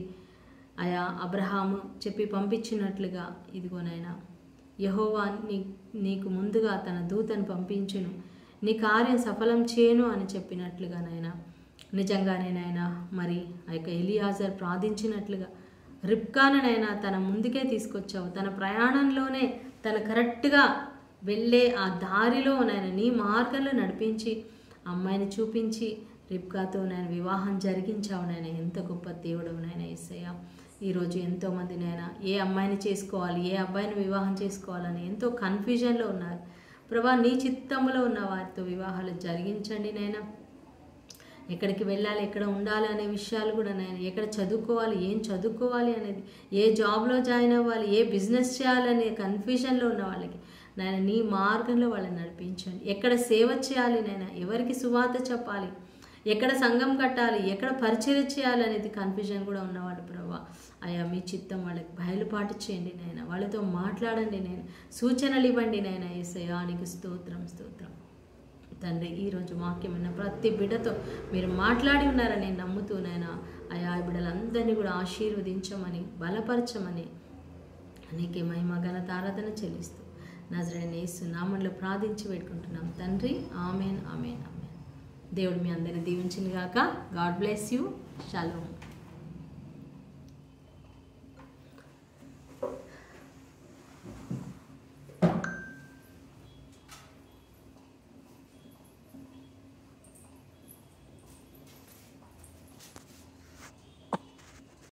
ఆయా అబ్రహాము చెప్పి పంపించినట్లుగా ఇదిగోనైనా యెహోవా నీకు ముందుగా తన దూతను పంపించును, నీ కార్యం సఫలం చేయను అని చెప్పినట్లుగా నాయన, నిజంగానే నాయన మరి ఆ యొక్క ఎలియాజర్ ప్రార్థించినట్లుగా రిబ్కానైనా తన ముందుకే తీసుకొచ్చావు. తన ప్రయాణంలోనే తన కరెక్ట్గా వెళ్ళే ఆ దారిలో నాయన నీ మార్గంలో నడిపించి అమ్మాయిని చూపించి రిబ్కాతో నేను వివాహం జరిగించావు. నాయన ఎంత గొప్ప దేవుడు నాయన యేసయ్య. ఈరోజు ఎంతోమంది నాయన ఏ అమ్మాయిని చేసుకోవాలి, ఏ అబ్బాయిని వివాహం చేసుకోవాలని ఎంతో కన్ఫ్యూజన్లో ఉన్నారు. ప్రభా, నీ చిత్తంలో ఉన్న వారితో వివాహాలు జరిగించండి నాయన. ఎక్కడికి వెళ్ళాలి, ఎక్కడ ఉండాలి అనే విషయాలు కూడా నాయన, ఎక్కడ చదువుకోవాలి, ఏం చదువుకోవాలి అనేది, ఏ జాబ్లో జాయిన్ అవ్వాలి, ఏ బిజినెస్ చేయాలనే కన్ఫ్యూజన్లో ఉన్న వాళ్ళకి నాయన నీ మార్గంలో వాళ్ళని నడిపించండి. ఎక్కడ సేవ చేయాలి నాయన, ఎవరికి సువార్త చెప్పాలి, ఎక్కడ సంఘం కట్టాలి, ఎక్కడ పరిచర్య చేయాలి అనేది కన్ఫ్యూజన్ కూడా ఉన్నవాడు ప్రభా. అయ్యా మీ చిత్తం వాళ్ళకి బయలుపాటు చేయండి నాయన, వాళ్ళతో మాట్లాడండి నాయన, సూచనలు ఇవ్వండి నాయన. యేసయ్యా నీకు స్తోత్రం స్తోత్రం తండ్రి. ఈరోజు వాక్యమైన ప్రతి బిడ్డతో మీరు మాట్లాడి ఉన్నారని నేను నమ్ముతూ నాయన, అయా బిడ్డలందరినీ కూడా ఆశీర్వదించమని బలపరచమని నీకే మహిమ ఘనత ఆరాధన చెల్లిస్తూ నజరేయుడైన యేసు నామములో ప్రార్థించి పెట్టుకుంటున్నాం తండ్రి. Amen amen amen. దేవుడు మీ అందరిని దీవించును గాక. God bless you. షాలోమ్.